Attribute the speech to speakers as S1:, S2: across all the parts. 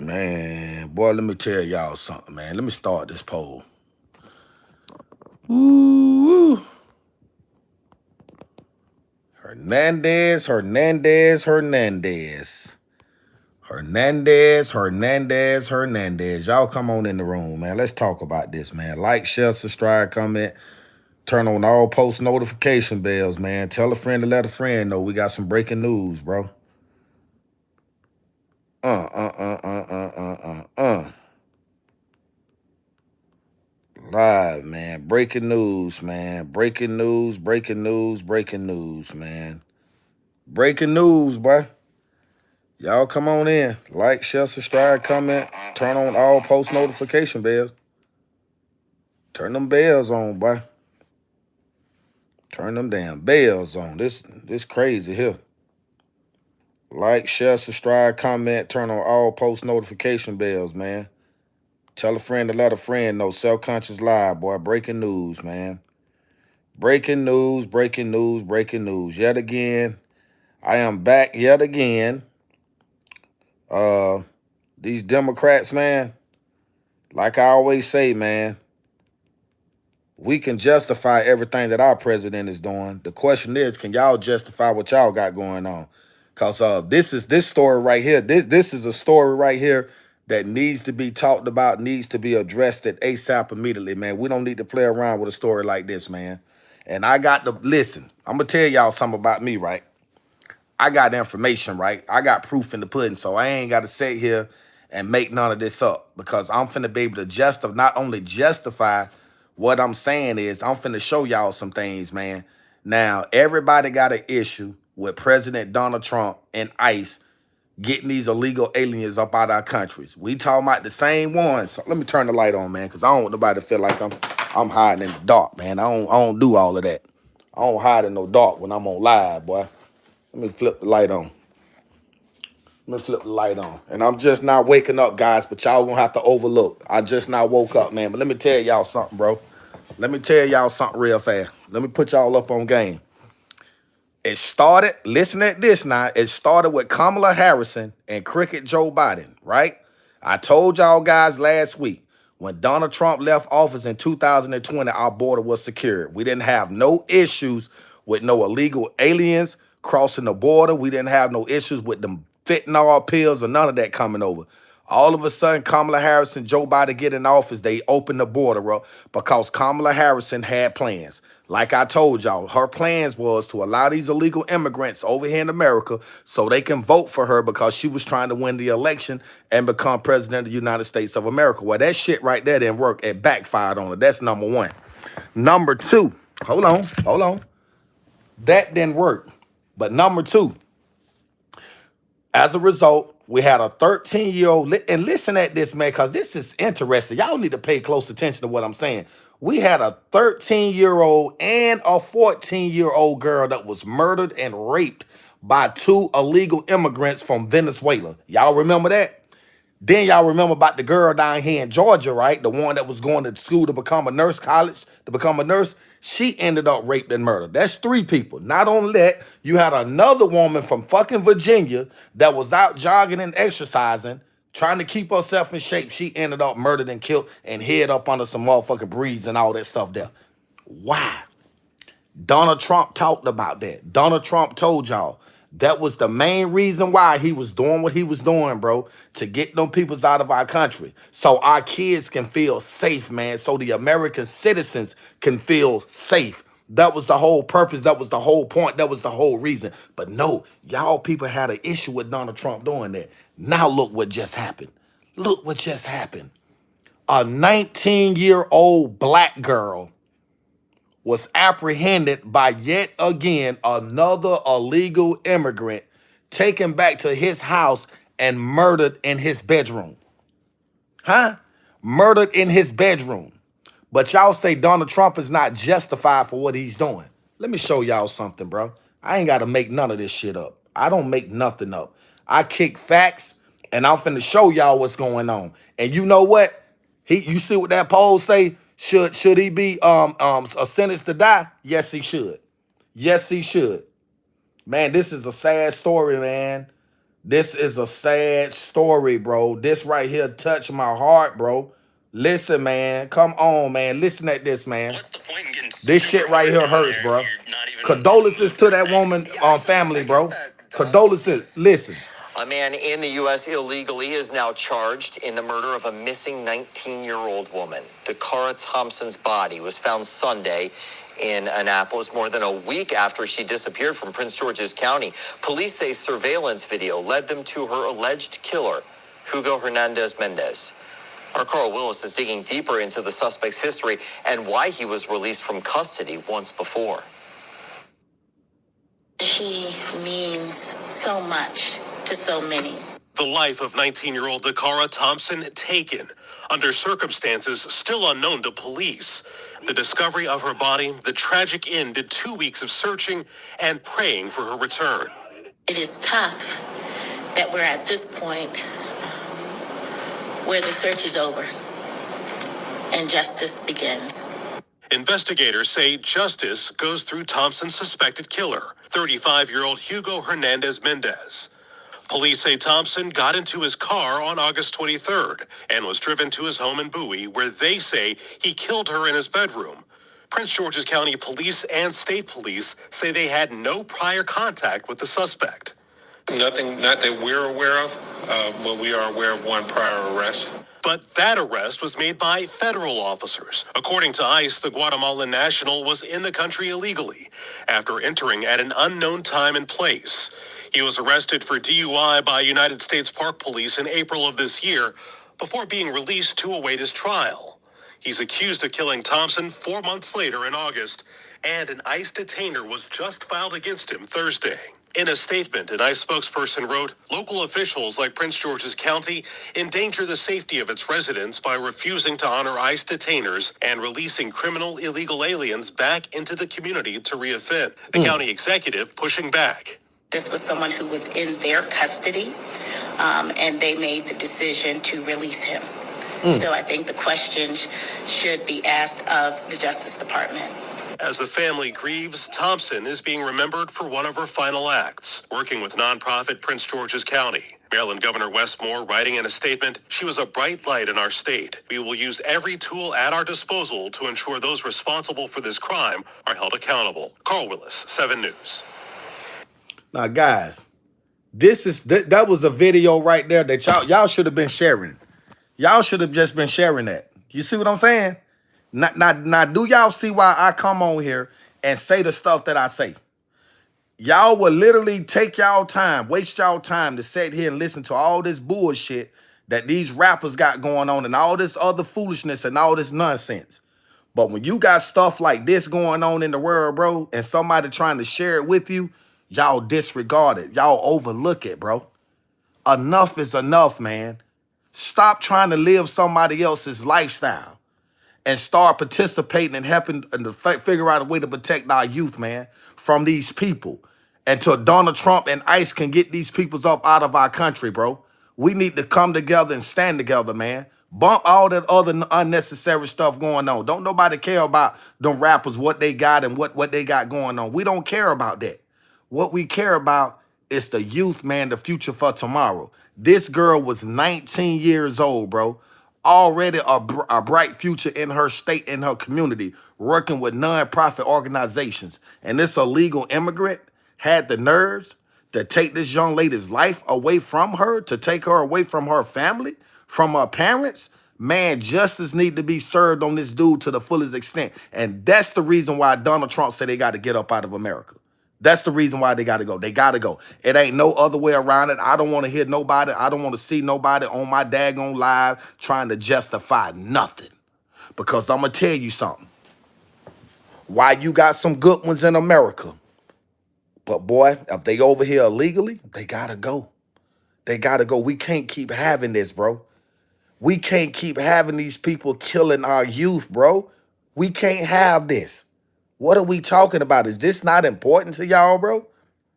S1: Man, boy, let me tell y'all something, man. Let me start this poll. Ooh. Hernandez. Y'all come on in the room, man. Let's talk about this, man. Like, share, subscribe, comment. Turn on all post notification bells, man. Tell a friend to let a friend know we got some breaking news, bro. Live, man. Breaking news, man. Breaking news, man. Breaking news, boy. Y'all come on in. Like, share, subscribe, comment. Turn on all post notification bells. Turn them bells on, boy. Turn them damn bells on. This crazy here. Like, share, subscribe, comment. Turn on all post notification bells, man. Tell a friend to let a friend know. Self-conscious live, boy. Breaking news, man. Breaking news. Yet again, I am back yet again. These Democrats, man, like I always say, man, we can justify everything that our president is doing. The question is, can y'all justify what y'all got going on? Because this story right here, this is a story right here that needs to be talked about, needs to be addressed at ASAP immediately, man. We don't need to play around with a story like this, man. And I got to, listen, I'm going to tell y'all something about me, right? I got information, right? I got proof in the pudding, so I ain't got to sit here and make none of this up because I'm finna be able to not only justify what I'm saying is I'm finna show y'all some things, man. Now, everybody got an issue with President Donald Trump and ICE getting these illegal aliens up out of our countries. We talking about the same ones. So let me turn the light on, man, because I don't want nobody to feel like I'm hiding in the dark, man. I don't do all of that. I don't hide in no dark when I'm on live, boy. Let me flip the light on. And I'm just not waking up, guys, but y'all gonna have to overlook. I just not woke up, man. But let me tell y'all something, bro. Let me tell y'all something real fast. Let me put y'all up on game. It started, listen at this now, it started with Kamala Harris and Cricket Joe Biden, right? I told y'all guys last week, when Donald Trump left office in 2020, our border was secured. We didn't have no issues with no illegal aliens crossing the border. We didn't have no issues with them fentanyl pills or none of that coming over. All of a sudden, Kamala Harris and Joe Biden get in office, they opened the border up because Kamala Harris had plans. Like I told y'all, her plans was to allow these illegal immigrants over here in America so they can vote for her because she was trying to win the election and become president of the United States of America. Well, that shit right there didn't work. It backfired on her. That's number one. Number two, hold on. That didn't work. But number two, as a result, we had a 13-year-old, and listen at this, man, because this is interesting. Y'all need to pay close attention to what I'm saying. We had a 13-year-old and a 14-year-old girl that was murdered and raped by two illegal immigrants from Venezuela. Y'all remember that? Then y'all remember about the girl down here in Georgia, right? The one that was going to school to become a nurse, college to become a nurse. She ended up raped and murdered. That's three people. Not only that, you had another woman from fucking Virginia that was out jogging and exercising, trying to keep herself in shape. She ended up murdered and killed and hid up under some motherfucking breeds and all that stuff there. Why? Donald Trump talked about that. Donald Trump told y'all that was the main reason why he was doing what he was doing, bro, to get them peoples out of our country so our kids can feel safe, man, so the American citizens can feel safe. That was the whole purpose. That was the whole point. That was the whole reason. But no, y'all people had an issue with Donald Trump doing that. Now look what just happened. Look what just happened. A 19-year-old black girl was apprehended by yet again another illegal immigrant, taken back to his house and murdered in his bedroom. Huh? Murdered in his bedroom. But y'all say Donald Trump is not justified for what he's doing. Let me show y'all something, bro. I ain't got to make none of this shit up. I don't make nothing up. I kick facts, and I'm finna show y'all what's going on. And you know what? You see what that poll say? Should he be a sentence to die? Yes, he should. Yes, he should. Man, this is a sad story, man. This is a sad story, bro. This right here touched my heart, bro. Listen, man. Come on, man. Listen at this, man.
S2: What's the point in getting
S1: This shit right here hurts, bro. Condolences to that woman, family, bro. Condolences. Listen.
S2: A man in the U.S. illegally is now charged in the murder of a missing 19-year-old woman. Dacara Thompson's body was found Sunday in Annapolis more than a week after she disappeared from Prince George's County. Police say surveillance video led them to her alleged killer, Hugo Hernandez Mendez. Our Carl Willis is digging deeper into the suspect's history and why he was released from custody once before.
S3: She means so much to so many.
S4: The life of 19-year-old Dacara Thompson taken under circumstances still unknown to police. The discovery of her body, the tragic end to 2 weeks of searching and praying for her return.
S3: It is tough that we're at this point where the search is over and justice begins.
S4: Investigators say justice goes through Thompson's suspected killer, 35-year-old Hugo Hernandez Mendez. Police say Thompson got into his car on August 23rd and was driven to his home in Bowie, where they say he killed her in his bedroom. Prince George's County Police and state police say they had no prior contact with the suspect.
S5: Nothing, not that we're aware of, but we are aware of one prior arrest.
S4: But that arrest was made by federal officers. According to ICE, the Guatemalan national was in the country illegally after entering at an unknown time and place. He was arrested for DUI by United States Park Police in April of this year before being released to await his trial. He's accused of killing Thompson 4 months later in August, and an ICE detainer was just filed against him Thursday. In a statement, an ICE spokesperson wrote, local officials like Prince George's County endanger the safety of its residents by refusing to honor ICE detainers and releasing criminal illegal aliens back into the community to reoffend. The county executive pushing back.
S3: This was someone who was in their custody, and they made the decision to release him. So I think the questions should be asked of the Justice Department.
S4: As the family grieves, Thompson is being remembered for one of her final acts, working with nonprofit Prince George's County. Maryland Governor Wes Moore writing in a statement, she was a bright light in our state. We will use every tool at our disposal to ensure those responsible for this crime are held accountable. Carl Willis, 7 News.
S1: Now, guys, that was a video right there that y'all should have been sharing. Y'all should have just been sharing that. You see what I'm saying? Now, do y'all see why I come on here and say the stuff that I say? Y'all will literally take y'all time, waste y'all time to sit here and listen to all this bullshit that these rappers got going on and all this other foolishness and all this nonsense. But when you got stuff like this going on in the world, bro, and somebody trying to share it with you, y'all disregard it. Y'all overlook it, bro. Enough is enough, man. Stop trying to live somebody else's lifestyle and start participating and helping and figure out a way to protect our youth, man, from these people. Until Donald Trump and ICE can get these peoples up out of our country, bro. We need to come together and stand together, man. Bump all that other unnecessary stuff going on. Don't nobody care about them rappers, what they got and what they got going on. We don't care about that. What we care about is the youth, man, the future for tomorrow. This girl was 19 years old, bro. Already a bright future in her state, in her community, working with non-profit organizations. And this illegal immigrant had the nerves to take this young lady's life away from her, to take her away from her family, from her parents. Man, justice need to be served on this dude to the fullest extent. And that's the reason why Donald Trump said they got to get up out of America. That's the reason why they got to go. They got to go. It ain't no other way around it. I don't want to hear nobody. I don't want to see nobody on my daggone live trying to justify nothing. Because I'm going to tell you something. Why you got some good ones in America. But boy, if they over here illegally, they got to go. They got to go. We can't keep having this, bro. We can't keep having these people killing our youth, bro. We can't have this. What are we talking about? Is this not important to y'all, bro?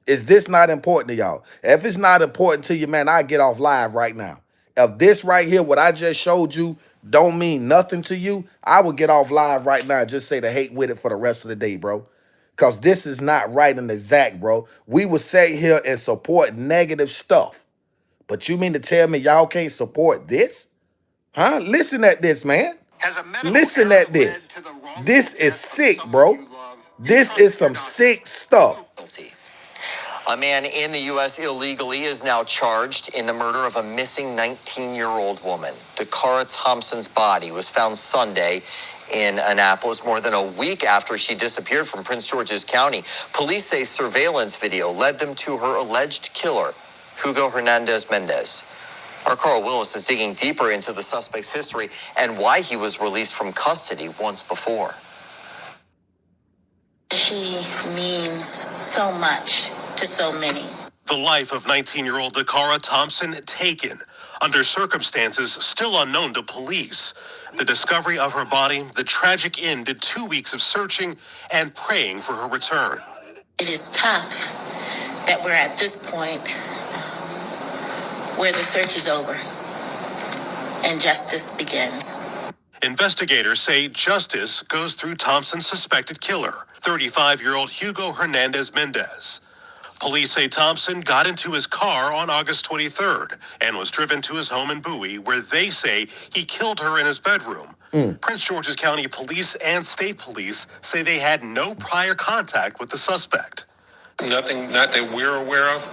S1: Is this not important to y'all? If it's not important to you, man, I get off live right now. If this right here, what I just showed you, don't mean nothing to you, I will get off live right now and just say the hate with it for the rest of the day, bro. Because this is not right and exact, bro. We will sit here and support negative stuff. But you mean to tell me y'all can't support this? Huh? Listen at this, man. Listen at this. This is sick, bro. This is some sick stuff.
S2: A man in the U.S. illegally is now charged in the murder of a missing 19-year-old woman. Dacara Thompson's body was found Sunday in Annapolis more than a week after she disappeared from Prince George's County. Police say surveillance video led them to her alleged killer, Hugo Hernandez Mendez. Our Carl Willis is digging deeper into the suspect's history and why he was released from custody once before.
S3: She means so much to so many.
S4: The life of 19-year-old Dacara Thompson taken under circumstances still unknown to police. The discovery of her body, the tragic end to 2 weeks of searching and praying for her return.
S3: It is tough that we're at this point where the search is over and justice begins.
S4: Investigators say justice goes through Thompson's suspected killer, 35-year-old Hugo Hernandez Mendez. Police say Thompson got into his car on August 23rd and was driven to his home in Bowie, where they say he killed her in his bedroom. Prince George's County Police and state police say they had no prior contact with the suspect.
S5: Nothing, not that we're aware of,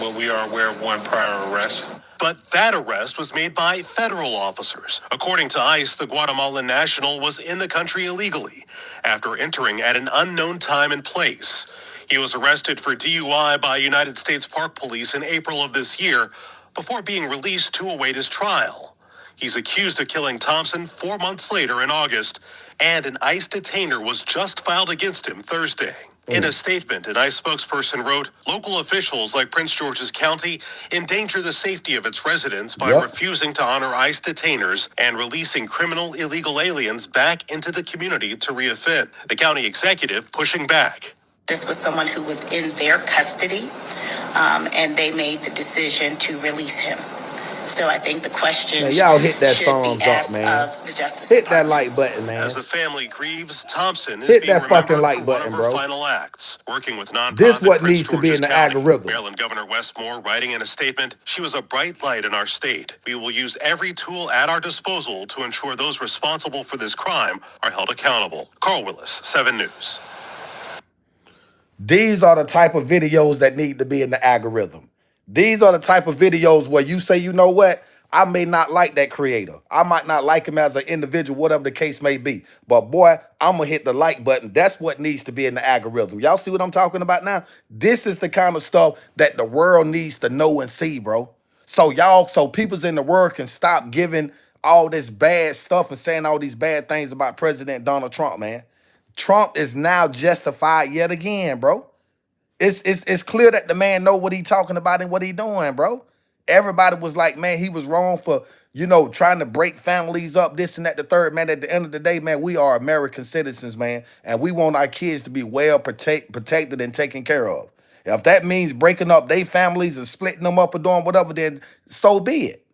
S5: but we are aware of one prior arrest.
S4: But that arrest was made by federal officers. According to ICE, the Guatemalan national was in the country illegally after entering at an unknown time and place. He was arrested for DUI by United States Park Police in April of this year before being released to await his trial. He's accused of killing Thompson 4 months later in August, and an ICE detainer was just filed against him Thursday. In a statement, an ICE spokesperson wrote, local officials like Prince George's County endanger the safety of its residents by refusing to honor ICE detainers and releasing criminal illegal aliens back into the community to reoffend. The county executive pushing back.
S3: This was someone who was in their custody, and they made the decision to release him. So I think the question
S1: y'all hit that
S3: should
S1: thumbs
S3: be asked
S1: up, man.
S3: of the Justice
S1: Hit that
S3: Department.
S1: like button, man.
S4: As the family grieves, Thompson is
S1: Hit
S4: being
S1: that fucking
S4: remembered
S1: like
S4: for
S1: button,
S4: one of her
S1: bro.
S4: final acts, working with nonprofit
S1: This what
S4: Prince
S1: needs to be
S4: George's
S1: in the
S4: County.
S1: algorithm.
S4: Maryland Governor Westmore writing in a statement, she was a bright light in our state. We will use every tool at our disposal to ensure those responsible for this crime are held accountable. Carl Willis, 7 News.
S1: These are the type of videos that need to be in the algorithm. These are the type of videos where you say, you know what? I may not like that creator. I might not like him as an individual, whatever the case may be. But boy, I'm going to hit the like button. That's what needs to be in the algorithm. Y'all see what I'm talking about now? This is the kind of stuff that the world needs to know and see, bro. So peoples in the world can stop giving all this bad stuff and saying all these bad things about President Donald Trump, man. Trump is now justified yet again, bro. It's clear that the man know what he talking about and what he doing, bro. Everybody was like, man, he was wrong for, trying to break families up, this and that, the third. Man, at the end of the day, man, we are American citizens, man, and we want our kids to be well protected and taken care of. If that means breaking up their families and splitting them up or doing whatever, then so be it.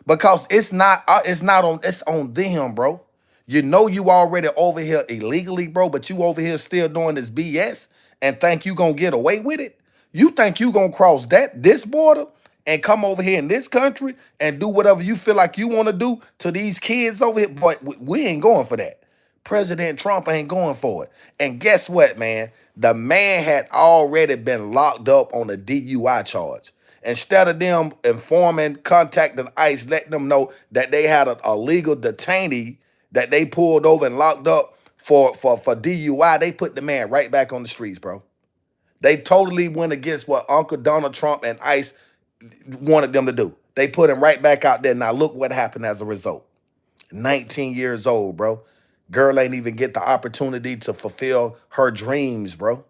S1: Because it's on them, bro. You already over here illegally, bro, but you over here still doing this BS and think you gonna get away with it? You think you gonna cross this border and come over here in this country and do whatever you feel like you want to do to these kids over here? But we ain't going for that. President Trump ain't going for it. And guess what, man? The man had already been locked up on a DUI charge. Instead of them contacting ICE, letting them know that they had a legal detainee that they pulled over and locked up for DUI, they put the man right back on the streets, bro. They totally went against what Uncle Donald Trump and ICE wanted them to do. They put him right back out there. Now look what happened as a result. 19 years old, bro. Girl ain't even get the opportunity to fulfill her dreams, bro,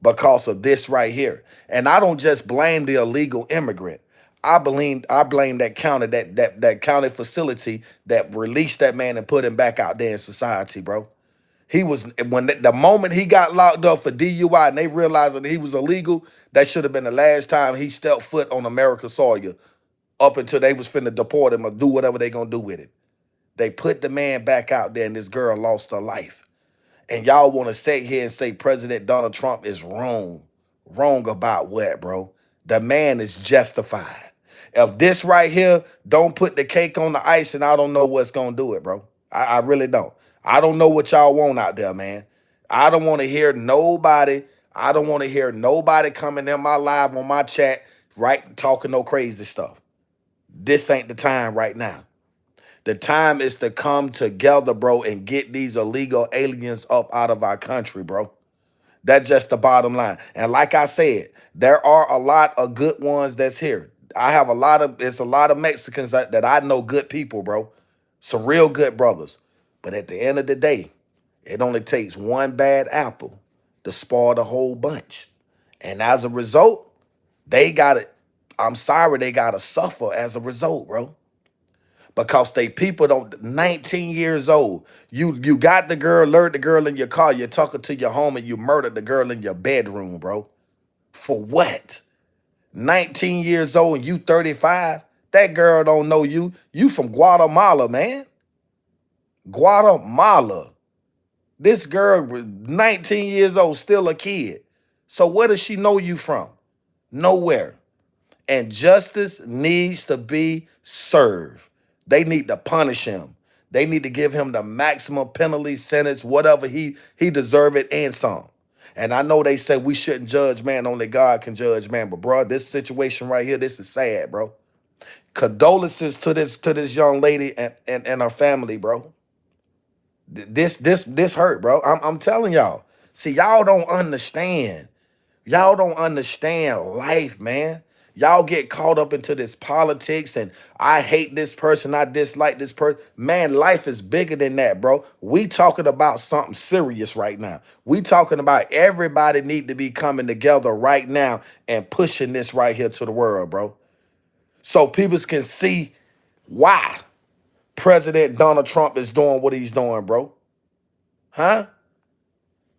S1: because of this right here. And I don't just blame the illegal immigrant. I blame that county, that county facility that released that man and put him back out there in society, bro. The moment he got locked up for DUI and they realized that he was illegal, that should have been the last time he stepped foot on America's soil up until they was finna deport him or do whatever they gonna do with it. They put the man back out there and this girl lost her life. And y'all want to sit here and say President Donald Trump is wrong. Wrong about what, bro? The man is justified. If this right here don't put the cake on the ice, and I don't know what's gonna do it, bro. I really don't. I don't know what y'all want out there, man. I don't want to hear nobody. I don't want to hear nobody coming in my live on my chat, right, talking no crazy stuff. This ain't the time right now. The time is to come together, bro, and get these illegal aliens up out of our country, bro. That's just the bottom line. And like I said, there are a lot of good ones that's here. It's a lot of Mexicans that I know, good people, bro. Some real good brothers. But at the end of the day, it only takes one bad apple to spoil the whole bunch. And as a result, they got to, I'm sorry, they got to suffer as a result, bro. Because they people don't, 19 years old, you got the girl, lured the girl in your car, you took her to your home and you murdered the girl in your bedroom, bro. For what? 19 years old and you 35? That girl don't know you. You from Guatemala, man. Guatemala. This girl, 19 years old, still a kid. So where does she know you from? Nowhere. And justice needs to be served. They need to punish him. They need to give him the maximum penalty sentence, whatever he deserve it and some. And I know they say we shouldn't judge man, only God can judge man. But bro, this situation right here, this is sad, bro. Condolences to this young lady and her family, bro. This hurt, bro. I'm telling y'all. See, y'all don't understand. Y'all don't understand life, man. Y'all get caught up into this politics and I hate this person, I dislike this person. Man, life is bigger than that, bro. We talking about something serious right now. We talking about everybody need to be coming together right now and pushing this right here to the world, bro. So people can see why President Donald Trump is doing what he's doing, bro. Huh?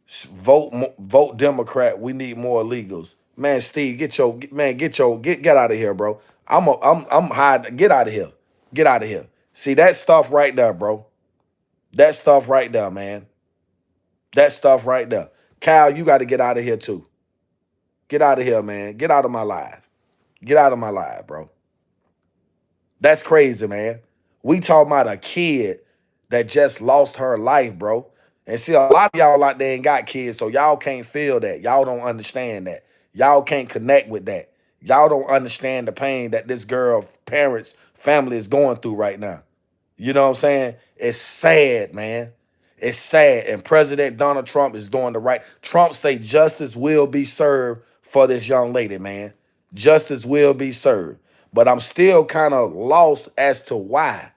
S1: Vote Democrat. We need more illegals. Man, Steve, get out of here, bro. I'm hiding. Get out of here. Get out of here. See that stuff right there, bro. That stuff right there, man. That stuff right there. Kyle, you got to get out of here too. Get out of here, man. Get out of my life. Get out of my life, bro. That's crazy, man. We talking about a kid that just lost her life, bro. And see, a lot of y'all out there ain't got kids, so y'all can't feel that. Y'all don't understand that. Y'all can't connect with that. Y'all don't understand the pain that this girl, parents, family is going through right now. You know what I'm saying? It's sad, man. It's sad. And President Donald Trump is doing the right. Trump say justice will be served for this young lady, man. Justice will be served. But I'm still kind of lost as to why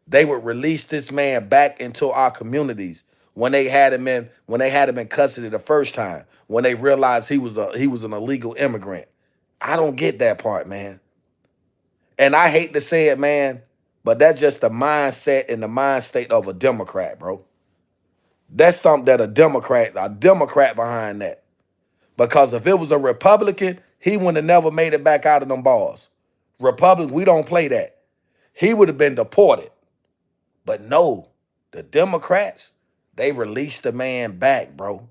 S1: they would release this man back into our communities when they had him in custody the first time, when they realized he was an illegal immigrant. I don't get that part, man. And I hate to say it, man, but that's just the mindset and the mind state of a Democrat, bro. That's something that a Democrat behind that. Because if it was a Republican, he would have never made it back out of them bars. Republicans, we don't play that. He would have been deported. But no, the Democrats, they released the man back, bro.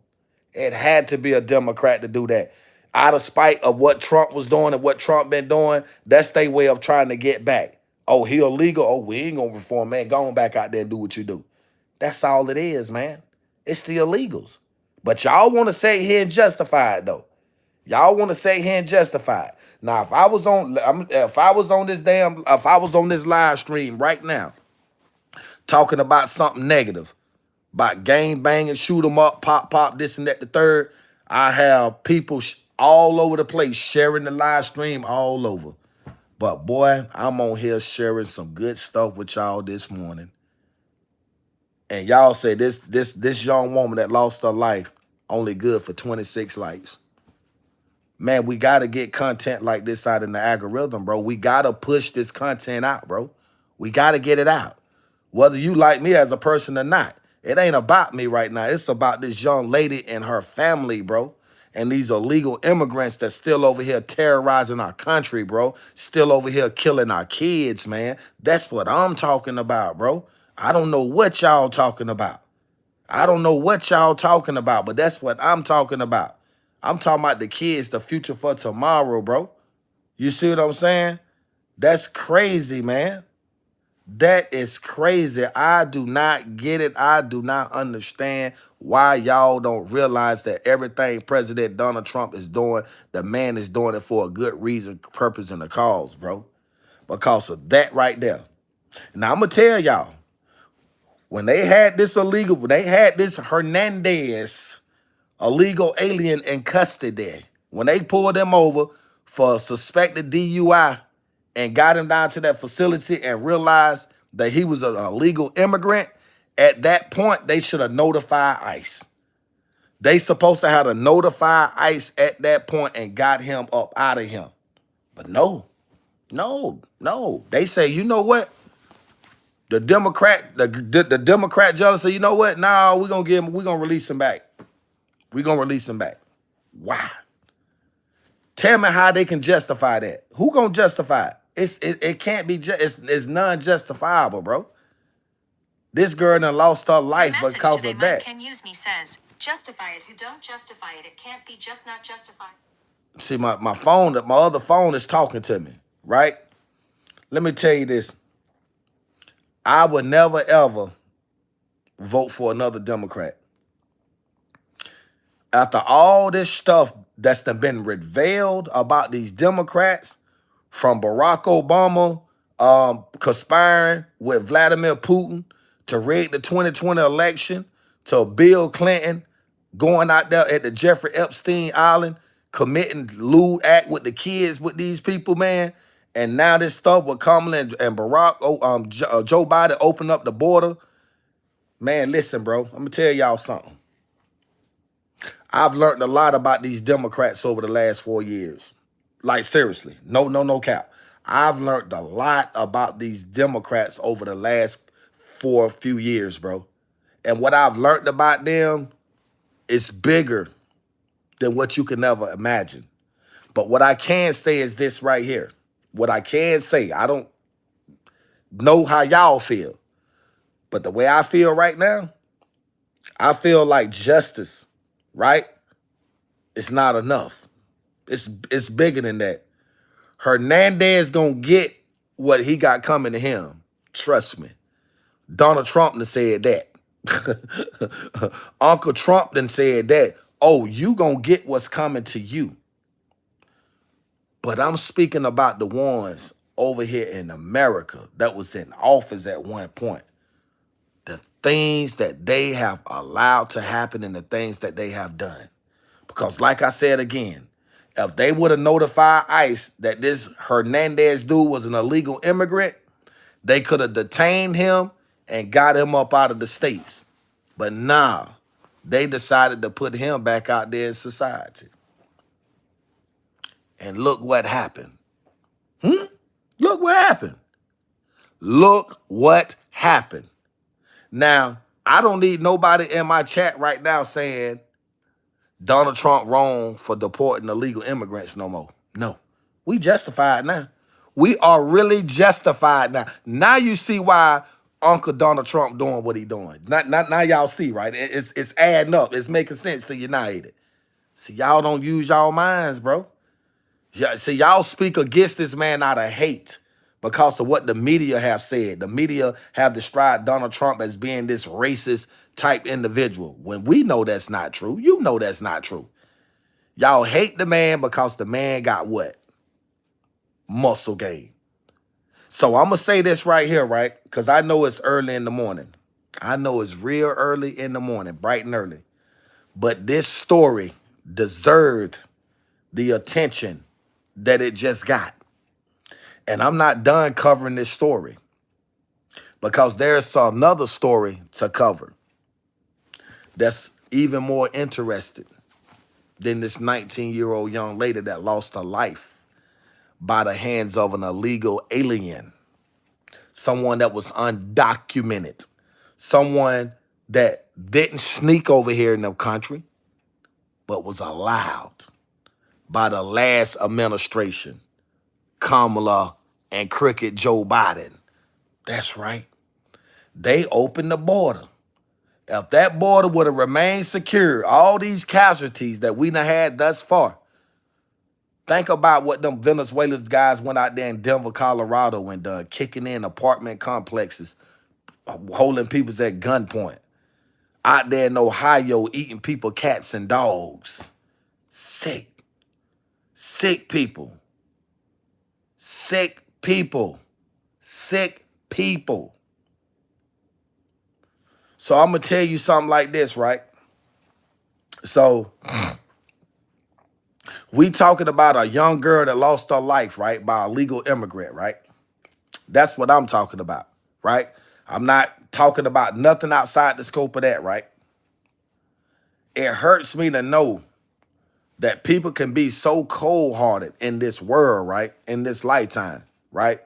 S1: It had to be a Democrat to do that. Out of spite of what Trump was doing and what Trump been doing, that's their way of trying to get back. Oh, he illegal. Oh, we ain't gonna reform, man. Go on back out there and do what you do. That's all it is, man. It's the illegals. But y'all want to say here and justify it, though. Y'all want to say here and justify it. Now, if I was on this live stream right now, talking about something negative, about gang banging, shoot 'em up, pop, this and that, the third, I have people all over the place sharing the live stream all over. But boy, I'm on here sharing some good stuff with y'all this morning. And y'all say this young woman that lost her life only good for 26 likes. Man, we got to get content like this out in the algorithm, bro. We got to push this content out, bro. We got to get it out. Whether you like me as a person or not, it ain't about me right now. It's about this young lady and her family, bro. And these illegal immigrants that's still over here terrorizing our country, bro. Still over here killing our kids, man. That's what I'm talking about, bro. I don't know what y'all talking about. I don't know what y'all talking about, but that's what I'm talking about. I'm talking about the kids, the future for tomorrow, bro. You see what I'm saying? That's crazy, man. That is crazy. I do not get it. I do not understand why y'all don't realize that everything President Donald Trump is doing, the man is doing it for a good reason, purpose, and a cause, bro. Because of that right there. Now, I'm going to tell y'all, when they had this Hernandez illegal alien in custody, when they pulled him over for suspected DUI and got him down to that facility and realized that he was an illegal immigrant, at that point, they should have notified ICE. They supposed to have to notify ICE at that point and got him up out of him. But no. They say, you know what? The Democrat judge said, you know what? No, we're gonna release him back. We're gonna release him back. Why? Tell me how they can justify that. Who gonna justify it? It can't be it's non-justifiable, bro. This girl done lost her life because of that.
S2: Can use me says, justify it. Who don't justify it? It can't be just not justified.
S1: See, my other phone is talking to me, right? Let me tell you this. I would never, ever vote for another Democrat. After all this stuff that's been revealed about these Democrats, from Barack Obama conspiring with Vladimir Putin to rig the 2020 election, to Bill Clinton going out there at the Jeffrey Epstein Island, committing lewd act with the kids with these people, man. And now this stuff with Kamala and Barack, Joe Biden opened up the border. Man, listen, bro, I'm going to tell y'all something. I've learned a lot about these Democrats over the last 4 years. Like, seriously, no cap. I've learned a lot about these Democrats over the last few years, bro. And what I've learned about them is bigger than what you can ever imagine. But what I can say is this right here. What I can say, I don't know how y'all feel, but the way I feel right now, I feel like justice, right? It's not enough. It's bigger than that. Hernandez gonna get what he got coming to him. Trust me. Donald Trump done said that. Uncle Trump done said that. Oh, you gonna get what's coming to you. But I'm speaking about the ones over here in America that was in office at one point. The things that they have allowed to happen and the things that they have done. Because like I said again, if they would have notified ICE that this Hernandez dude was an illegal immigrant, they could have detained him and got him up out of the States. But nah, they decided to put him back out there in society. And look what happened. Look what happened. Look what happened. Now, I don't need nobody in my chat right now saying Donald Trump wrong for deporting illegal immigrants no more. No, we justified now. We are really justified now. Now you see why Uncle Donald Trump doing what he doing. Now y'all see, right? It's adding up. It's making sense to you now, ain't it? See, y'all don't use y'all minds, bro. See, y'all speak against this man out of hate because of what the media have said. The media have described Donald Trump as being this racist type individual, when we know that's not true. You know that's not true. Y'all hate the man because the man got what? Muscle gain. So I'm going to say this right here, right? Because I know it's early in the morning. I know it's real early in the morning, bright and early. But this story deserved the attention that it just got. And I'm not done covering this story because there's another story to cover that's even more interesting than this 19-year-old young lady that lost her life by the hands of an illegal alien, someone that was undocumented, someone that didn't sneak over here in the country, but was allowed by the last administration, Kamala and crooked Joe Biden. That's right. They opened the border. If that border would have remained secure, all these casualties that we done had thus far, Think about what them Venezuelan guys went out there in Denver, Colorado and done, kicking in apartment complexes, holding people at gunpoint. Out there in Ohio, eating people, cats and dogs. Sick. Sick people. Sick people. Sick people. So I'm going to tell you something like this, right? So we talking about a young girl that lost her life, right, by a legal immigrant, right? That's what I'm talking about, right? I'm not talking about nothing outside the scope of that, right? It hurts me to know that people can be so cold-hearted in this world, right, in this lifetime, right,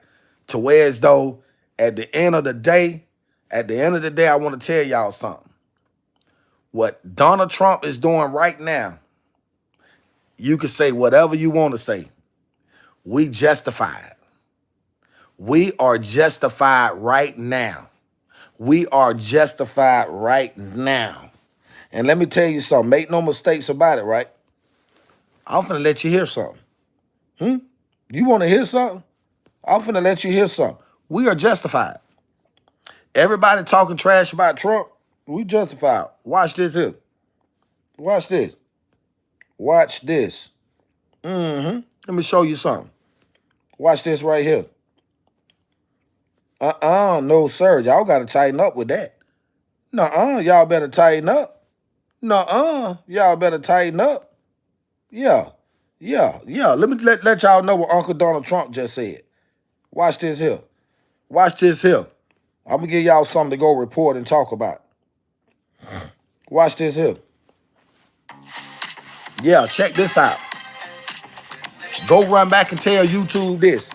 S1: to where as though at the end of the day, I want to tell y'all something. What Donald Trump is doing right now, you can say whatever you want to say. We justified. We are justified right now. We are justified right now. And let me tell you something. Make no mistakes about it, right? I'm finna let you hear something. You want to hear something? I'm finna let you hear something. We are justified. Everybody talking trash about Trump, we justified. Watch this here. Watch this. Watch this. Let me show you something. Watch this right here. No, sir. Y'all got to tighten up with that. Y'all better tighten up. Y'all better tighten up. Yeah. Let me let y'all know what Uncle Donald Trump just said. Watch this here. Watch this here. I'm going to give y'all something to go report and talk about. Watch this here. Yeah, check this out. Go run back and tell YouTube this.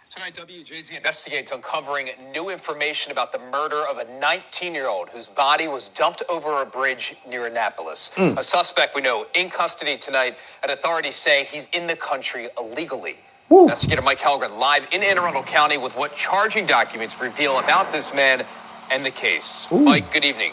S2: Tonight, WJZ investigates uncovering new information about the murder of a 19-year-old whose body was dumped over a bridge near Annapolis. A suspect we know in custody tonight, and authorities say he's in the country illegally.
S1: Woo.
S2: Investigator Mike Helgren live in Anne Arundel County with what charging documents reveal about this man and the case. Mike, good evening.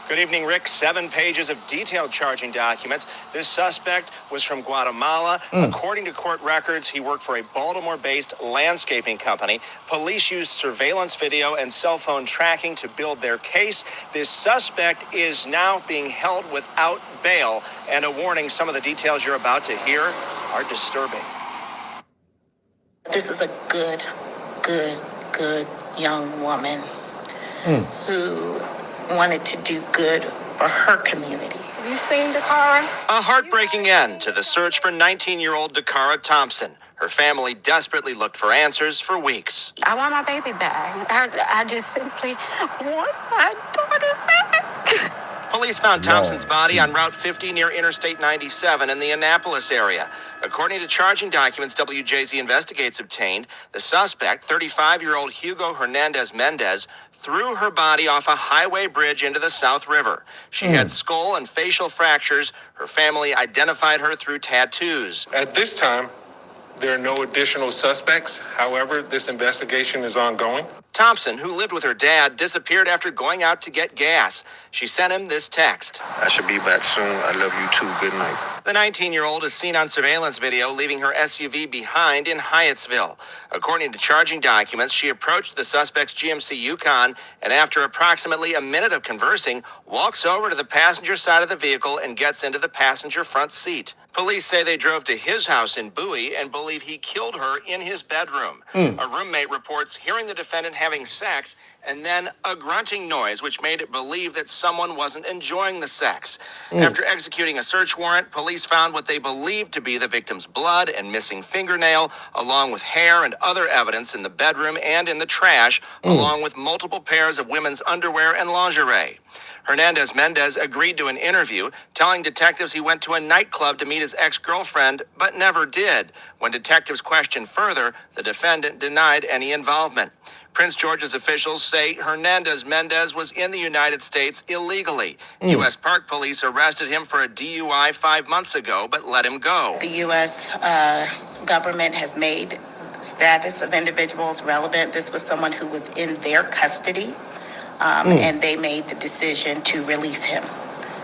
S6: Good evening, Rick. 7 pages of detailed charging documents. This suspect was from Guatemala. According to court records, he worked for a Baltimore-based landscaping company. Police used surveillance video and cell phone tracking to build their case. This suspect is now being held without bail. And a warning, some of the details you're about to hear are disturbing.
S3: This is a good young woman who wanted to do good for her community.
S7: Have you seen Dacara?
S6: A heartbreaking end to the search for 19-year-old Dacara Thompson. Her family desperately looked for answers for weeks.
S7: I want my baby back. I just simply want my daughter back.
S6: Police found Thompson's body on Route 50 near Interstate 97 in the Annapolis area. According to charging documents WJZ Investigates obtained, the suspect, 35-year-old Hugo Hernandez Mendez, threw her body off a highway bridge into the South River. She had skull and facial fractures. Her family identified her through tattoos.
S5: At this time, there are no additional suspects. However, this investigation is ongoing.
S6: Thompson, who lived with her dad, disappeared after going out to get gas. She sent him this text.
S8: I should be back soon. I love you too. Good night.
S6: The 19-year-old is seen on surveillance video leaving her SUV behind in Hyattsville. According to charging documents, she approached the suspect's GMC Yukon and after approximately a minute of conversing, walks over to the passenger side of the vehicle and gets into the passenger front seat. Police say they drove to his house in Bowie and believe he killed her in his bedroom. A roommate reports hearing the defendant having sex and then a grunting noise, which made it believe that someone wasn't enjoying the sex. After executing a search warrant, police found what they believed to be the victim's blood and missing fingernail, along with hair and other evidence in the bedroom and in the trash, along with multiple pairs of women's underwear and lingerie. Hernandez Mendez agreed to an interview, telling detectives he went to a nightclub to meet his ex-girlfriend, but never did. When detectives questioned further, the defendant denied any involvement. Prince George's officials say Hernandez Mendez was in the United States illegally. U.S. Park Police arrested him for a DUI 5 months ago, but let him go.
S3: The U.S. Government has made status of individuals relevant. This was someone who was in their custody, and they made the decision to release him.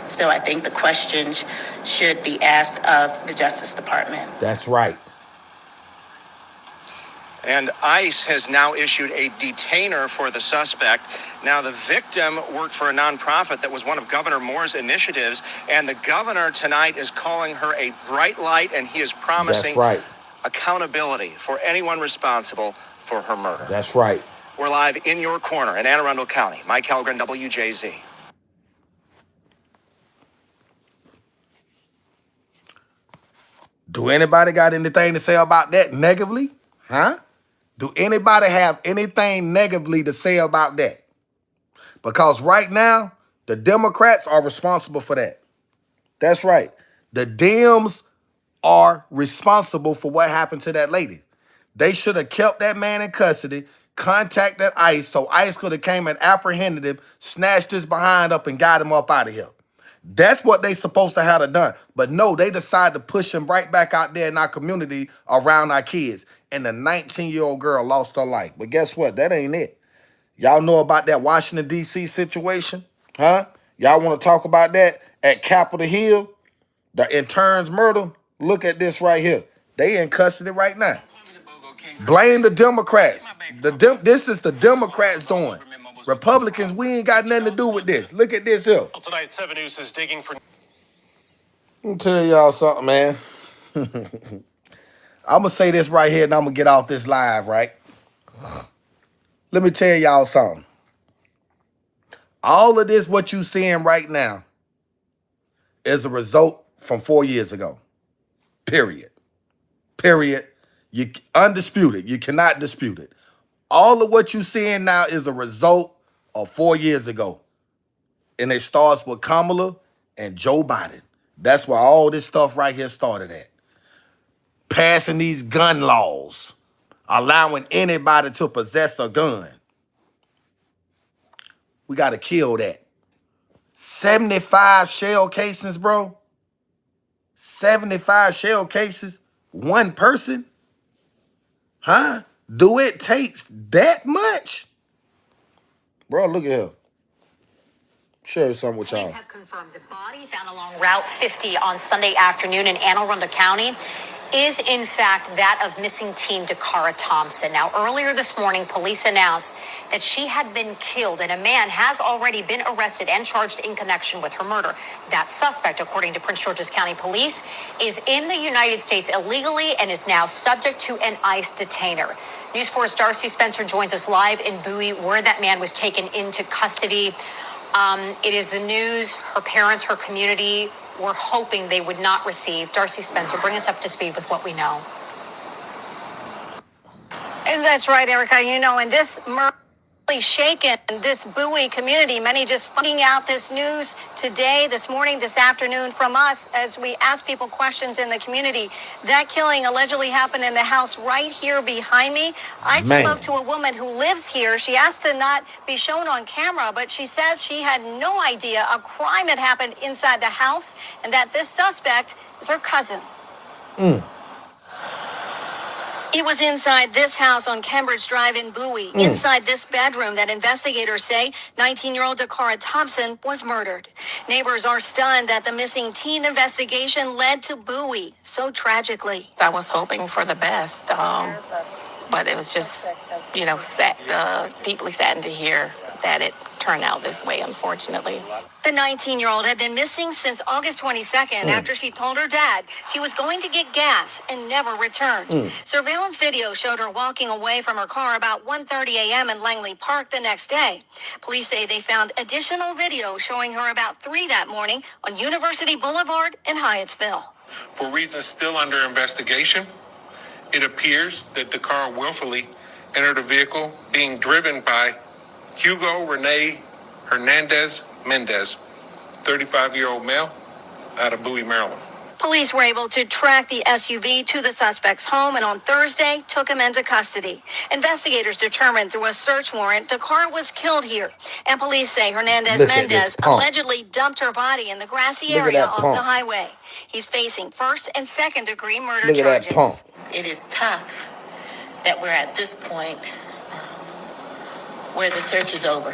S3: So I think the questions should be asked of the Justice Department.
S1: That's right.
S6: And ICE has now issued a detainer for the suspect. Now, the victim worked for a nonprofit that was one of Governor Moore's initiatives, and the governor tonight is calling her a bright light, and he is promising
S1: That's right.
S6: accountability for anyone responsible for her murder.
S1: That's right.
S6: We're live in your corner in Anne Arundel County. Mike Halgren, WJZ.
S1: Do anybody got anything to say about that negatively? Huh? Do anybody have anything negatively to say about that? Because right now, the Democrats are responsible for that. That's right. The Dems are responsible for what happened to that lady. They should have kept that man in custody, contacted ICE, so ICE could have came and apprehended him, snatched his behind up and got him up out of here. That's what they supposed to have done. But no, they decided to push him right back out there in our community around our kids. And the 19-year-old girl lost her life. But guess what? That ain't it. Y'all know about that Washington, D.C. situation? Huh? Y'all want to talk about that at Capitol Hill? The interns murder? Look at this right here. They in custody right now. Blame the Democrats. This is the Democrats doing. Republicans, we ain't got nothing to do with this. Look at this here.
S4: Well, tonight, 7 News is digging for...
S1: Let me tell y'all something, man. I'm going to say this right here and I'm going to get off this live, right? Let me tell y'all something. All of this, what you seeing right now, is a result from 4 years ago. Period. Period. You undisputed. You cannot dispute it. All of what you seeing now is a result of 4 years ago. And it starts with Kamala and Joe Biden. That's where all this stuff right here started at. Passing these gun laws, allowing anybody to possess a gun. We got to kill that. 75 shell casings, bro. 75 shell cases. One person. Huh? Do it takes that much? Bro, look at her. Share something with y'all.
S9: Police have confirmed the body found along Route 50 on Sunday afternoon in Anne Arundel County is in fact that of missing teen Dacara Thompson. Now, earlier this morning, police announced that she had been killed and a man has already been arrested and charged in connection with her murder. That suspect, according to Prince George's County Police, is in the United States illegally and is now subject to an ICE detainer. News 4's Darcy Spencer joins us live in Bowie, where that man was taken into custody. It is the news her parents, her community were hoping they would not receive. Darcy Spencer, bring us up to speed with what we know.
S10: And that's right, Erica. You know, and this really shaken this Bowie community. Many just finding out this news today, this morning, this afternoon from us as we ask people questions in the community. That killing allegedly happened in the house right here behind me. I spoke to a woman who lives here. She asked to not be shown on camera, but she says she had no idea a crime had happened inside the house and that this suspect is her cousin. It was inside this house on Cambridge Drive in Bowie, inside this bedroom that investigators say 19-year-old Dacara Thompson was murdered. Neighbors are stunned that the missing teen investigation led to Bowie so tragically.
S7: I was hoping for the best, but it was just, deeply saddened to hear that it turned out this way, unfortunately.
S10: The 19-year-old had been missing since August 22nd after she told her dad she was going to get gas and never returned. Surveillance video showed her walking away from her car about 1:30 a.m. in Langley Park the next day. Police say they found additional video showing her about 3 that morning on University Boulevard in Hyattsville.
S5: For reasons still under investigation, it appears that the car willfully entered a vehicle being driven by Hugo Rene Hernandez Mendez, 35-year-old male, out of Bowie, Maryland.
S10: Police were able to track the SUV to the suspect's home and on Thursday took him into custody. Investigators determined through a search warrant Dacara was killed here. And police say Hernandez Mendez allegedly dumped her body in the grassy area off the highway. He's facing first and second degree murder charges.
S3: It is tough that we're at this point where the search is over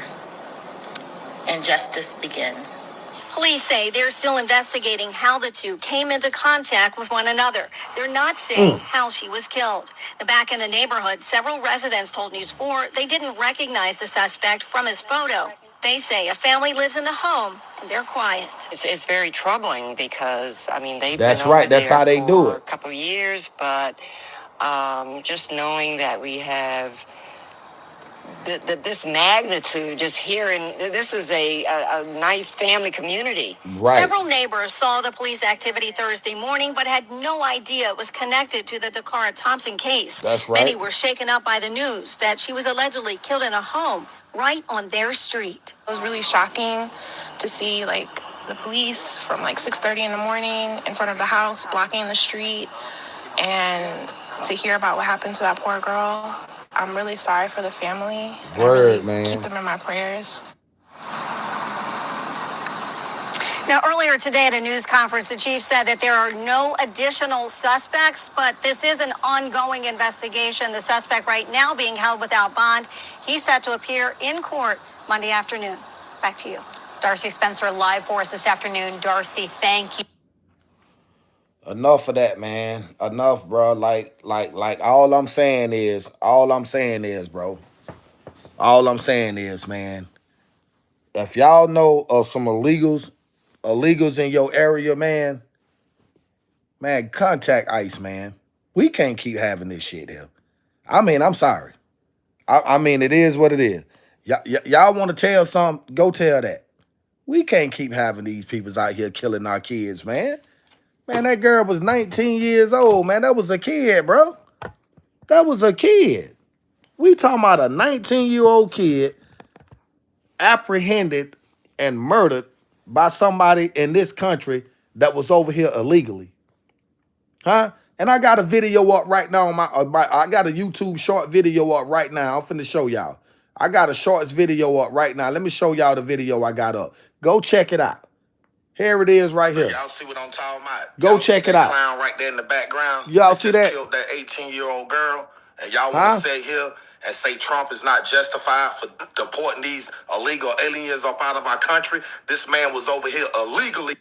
S3: and justice begins.
S10: Police say they're still investigating how the two came into contact with one another. They're not saying how she was killed. Back in the neighborhood, several residents told News 4 they didn't recognize the suspect from his photo. They say a family lives in the home and they're quiet.
S7: It's very troubling because, I mean, they've
S1: That's
S7: been over
S1: right. That's
S7: there
S1: how they do
S7: for a
S1: it.
S7: couple of years, but just knowing that we have this magnitude, just hearing, this is a nice family community.
S1: Right.
S10: Several neighbors saw the police activity Thursday morning, but had no idea it was connected to the Dacara Thompson case.
S1: That's
S10: Many
S1: right.
S10: were shaken up by the news that she was allegedly killed in a home right on their street.
S11: It was really shocking to see like the police from like 6:30 in the morning in front of the house blocking the street, and to hear about what happened to that poor girl. I'm really sorry for the family.
S1: Word,
S11: I really
S1: man.
S11: keep them in my prayers.
S10: Now, earlier today at a news conference, the chief said that there are no additional suspects, but this is an ongoing investigation. The suspect right now being held without bond. He's set to appear in court Monday afternoon. Back to you.
S9: Darcy Spencer live for us this afternoon. Darcy, thank you.
S1: Enough of that, man. Enough, bro. Like all I'm saying is, bro. All I'm saying is, man, if y'all know of some illegals in your area, man, contact ICE, man. We can't keep having this shit here. I mean, I'm sorry. I mean, it is what it is. Y'all want to tell something, go tell that. We can't keep having these people out here killing our kids, man. Man, that girl was 19 years old, man. That was a kid, bro. That was a kid. We talking about a 19-year-old kid apprehended and murdered by somebody in this country that was over here illegally. Huh? And I got a video up right now on I got a YouTube short video up right now. I'm finna show y'all. I got a shorts video up right now. Let me show y'all the video I got up. Go check it out. Here it is right here.
S8: Y'all see what I'm talking about?
S1: Go check it out.
S8: Clown right there in the background.
S1: Y'all see that?
S8: Killed that 18-year-old girl, and y'all want to sit here and say Trump is not justified for deporting these illegal aliens up out of our country. This man was over here illegally.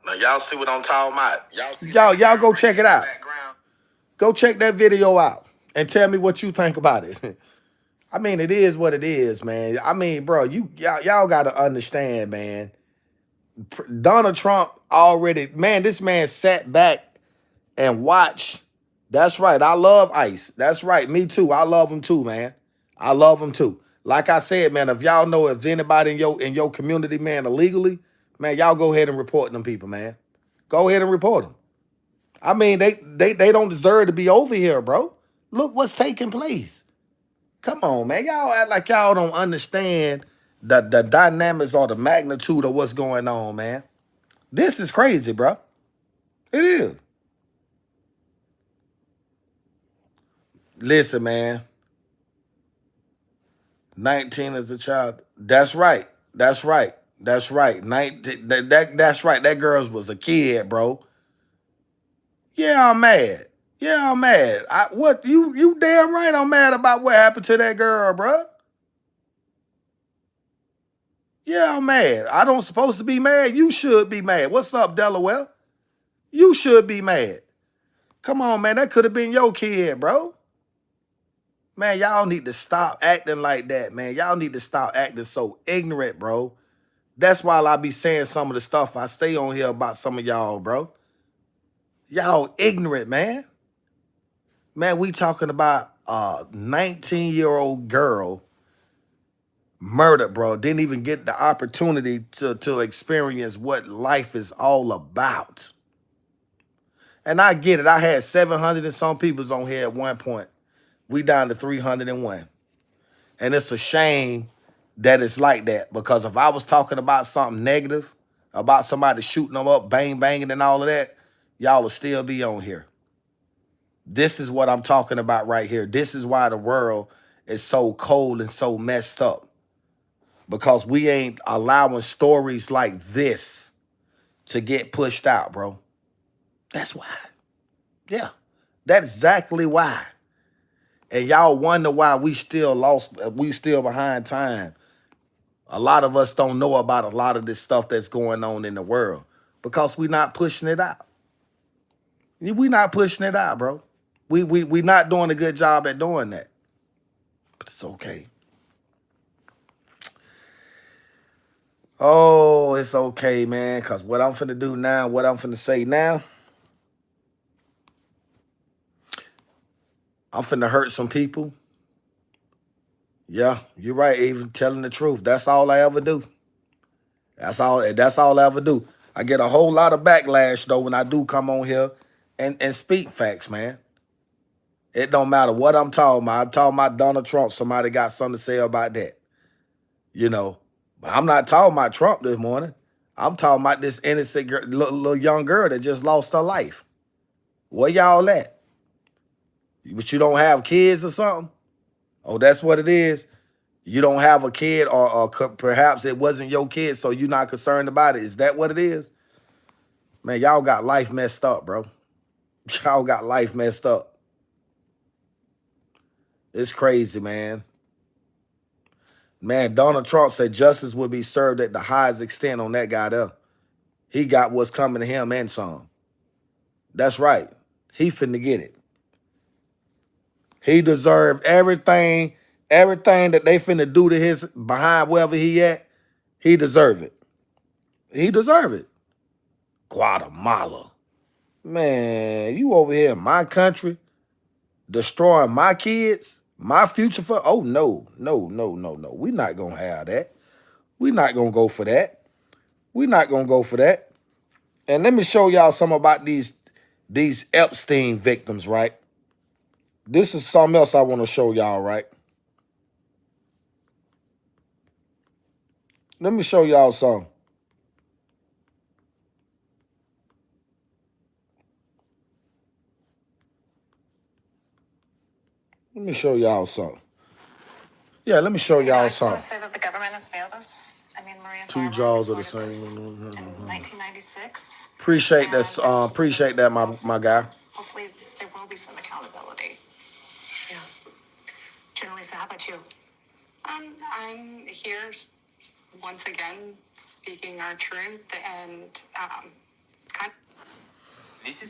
S8: Now y'all see what I'm talking about?
S1: Y'all go check it out. Go check that video out and tell me what you think about it. I mean, it is what it is, man. I mean, bro, y'all got to understand, man. Donald Trump already, man, this man sat back and watched. That's right. I love ICE. That's right. Me too. I love them too, man. I love them too. Like I said, man, if y'all know if anybody in your community, man, illegally, man, y'all go ahead and report them people, man. Go ahead and report them. I mean, they don't deserve to be over here, bro. Look what's taking place. Come on, man. Y'all act like y'all don't understand the dynamics or the magnitude of what's going on, man. This is crazy, bro. It is. Listen, man. 19 as a child. That's right. That's right. That's right. That's right. That girl was a kid, bro. Yeah, I'm mad. Yeah, I'm mad. You damn right I'm mad about what happened to that girl, bro. Yeah, I'm mad. I don't supposed to be mad. You should be mad. What's up, Delaware? You should be mad. Come on, man. That could have been your kid, bro. Man, y'all need to stop acting like that, man. Y'all need to stop acting so ignorant, bro. That's why I be saying some of the stuff I say on here about some of y'all, bro. Y'all ignorant, man. Man, we talking about a 19-year-old girl murdered, bro. Didn't even get the opportunity to experience what life is all about. And I get it. I had 700 and some people on here at one point. We down to 301. And it's a shame that it's like that, because if I was talking about something negative, about somebody shooting them up, banging and all of that, y'all will still be on here. This is what I'm talking about right here. This is why the world is so cold and so messed up. Because we ain't allowing stories like this to get pushed out, bro. That's why. Yeah, that's exactly why. And y'all wonder why we still behind time A lot of us don't know about a lot of this stuff that's going on in the world because we're not pushing it out. We're not pushing it out, bro. We not doing a good job at doing that. But it's okay. Oh, it's okay, man, because what I'm finna do now, what I'm finna say now, I'm finna hurt some people. Yeah, you're right, even telling the truth. That's all I ever do. That's all I ever do. I get a whole lot of backlash, though, when I do come on here and speak facts, man. It don't matter what I'm talking about. I'm talking about Donald Trump. Somebody got something to say about that. You know, but I'm not talking about Trump this morning. I'm talking about this innocent girl, little young girl that just lost her life. Where y'all at? But you don't have kids or something? Oh, that's what it is? You don't have a kid or perhaps it wasn't your kid, so you're not concerned about it. Is that what it is? Man, y'all got life messed up, bro. Y'all got life messed up. It's crazy, man. Man, Donald Trump said justice would be served at the highest extent on that guy there. He got what's coming to him and some. That's right. He finna get it. He deserved everything that they finna do to his behind wherever he at. He deserve it. He deserve it. Guatemala. Man, you over here in my country destroying my kids, my future for. Oh, no. We're not going to have that. We're not going to go for that. We're not going to go for that. And let me show y'all some about these Epstein victims, right? This is something else I want to show y'all, right? Let me show y'all some. Let me show y'all something. Yeah, let me show y'all
S12: I just want
S1: something.
S12: to say that the government has failed us. I mean, Maria
S1: Two
S12: Farmer
S1: jaws are the
S12: reported this
S1: same.
S12: in 1996.
S1: Appreciate that, my guy.
S12: Hopefully, there will be some accountability. Yeah. Generally, how about you?
S13: I'm here once again speaking our truth and kind of.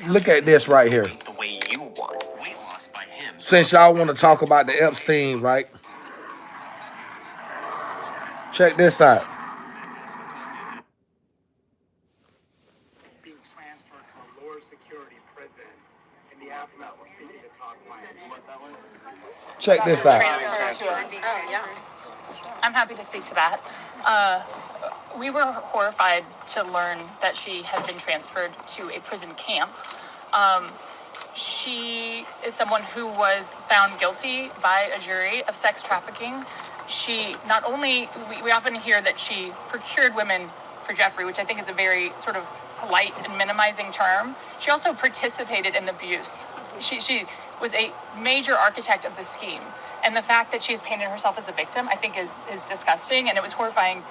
S1: Look at this right here.
S2: The way you want. Weight loss by him.
S1: Since y'all want to talk about the Epstein, right? Check this out.
S14: Being transferred to a lower security prison in the aftermath of speaking to Todd Bryant.
S1: Check this out.
S15: I'm happy to speak to that. We were horrified to learn that she had been transferred to a prison camp. She is someone who was found guilty by a jury of sex trafficking. She not only, we often hear that she procured women for Jeffrey, which I think is a very sort of polite and minimizing term. She also participated in abuse. She was a major architect of the scheme. And the fact that she's painted herself as a victim, I think is disgusting. And it was horrifying,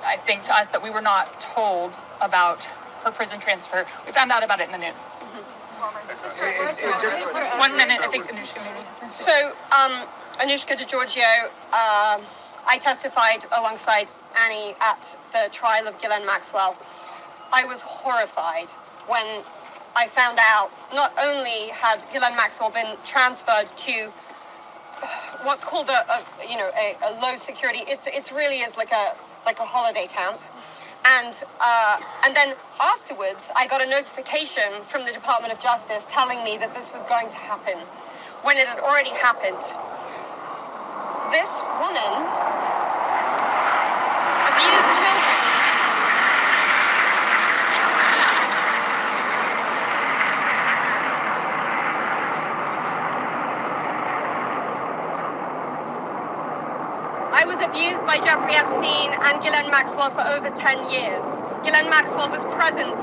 S15: I think, to us that we were not told about her prison transfer. We found out about it in the news. 1 minute, I think Anushka maybe.
S10: So, Anushka DeGiorgio, I testified alongside Annie at the trial of Ghislaine Maxwell. I was horrified when I found out not only had Ghislaine Maxwell been transferred to what's called a low security. It's really is like a holiday camp, and then afterwards I got a notification from the Department of Justice telling me that this was going to happen when it had already happened. This woman abused children. I was abused by Jeffrey Epstein and Ghislaine Maxwell for over 10 years. Ghislaine Maxwell was present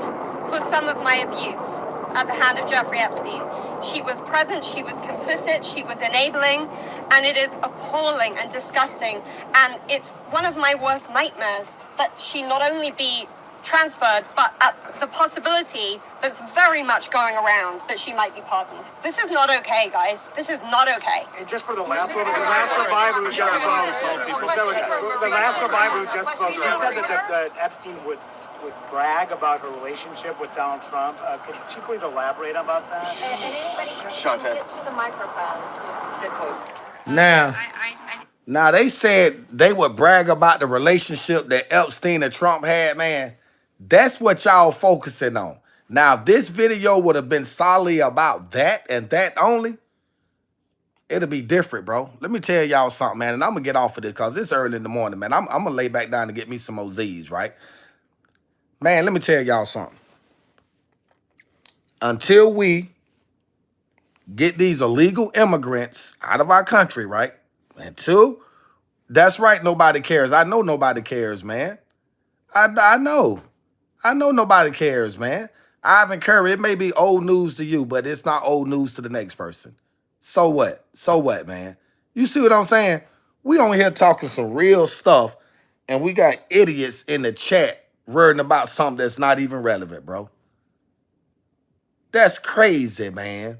S10: for some of my abuse at the hand of Jeffrey Epstein. She was present, she was complicit, she was enabling, and it is appalling and disgusting. And it's one of my worst nightmares that she not only be transferred, but at the possibility that's very much going around that she might be pardoned. This is not okay, guys. This is not okay.
S14: And just for the last survivor who just spoke, the last survivor who just spoke, she said that Epstein would brag about her relationship with Donald Trump. Could you please elaborate about that?
S3: Shante. Get to the microphone.
S1: Now they said they would brag about the relationship that Epstein and Trump had, man. That's what y'all focusing on. Now, if this video would have been solely about that and that only, it'll be different, bro. Let me tell y'all something, man, and I'm going to get off of this because it's early in the morning, man. I'm going to lay back down and get me some OZs, right? Man, let me tell y'all something. Until we get these illegal immigrants out of our country, right? Until, that's right, nobody cares. I know nobody cares, man. I know. I know nobody cares, man. Ivan Curry, it may be old news to you, but it's not old news to the next person. So what? So what, man? You see what I'm saying? We on here talking some real stuff, and we got idiots in the chat worrying about something that's not even relevant, bro. That's crazy, man.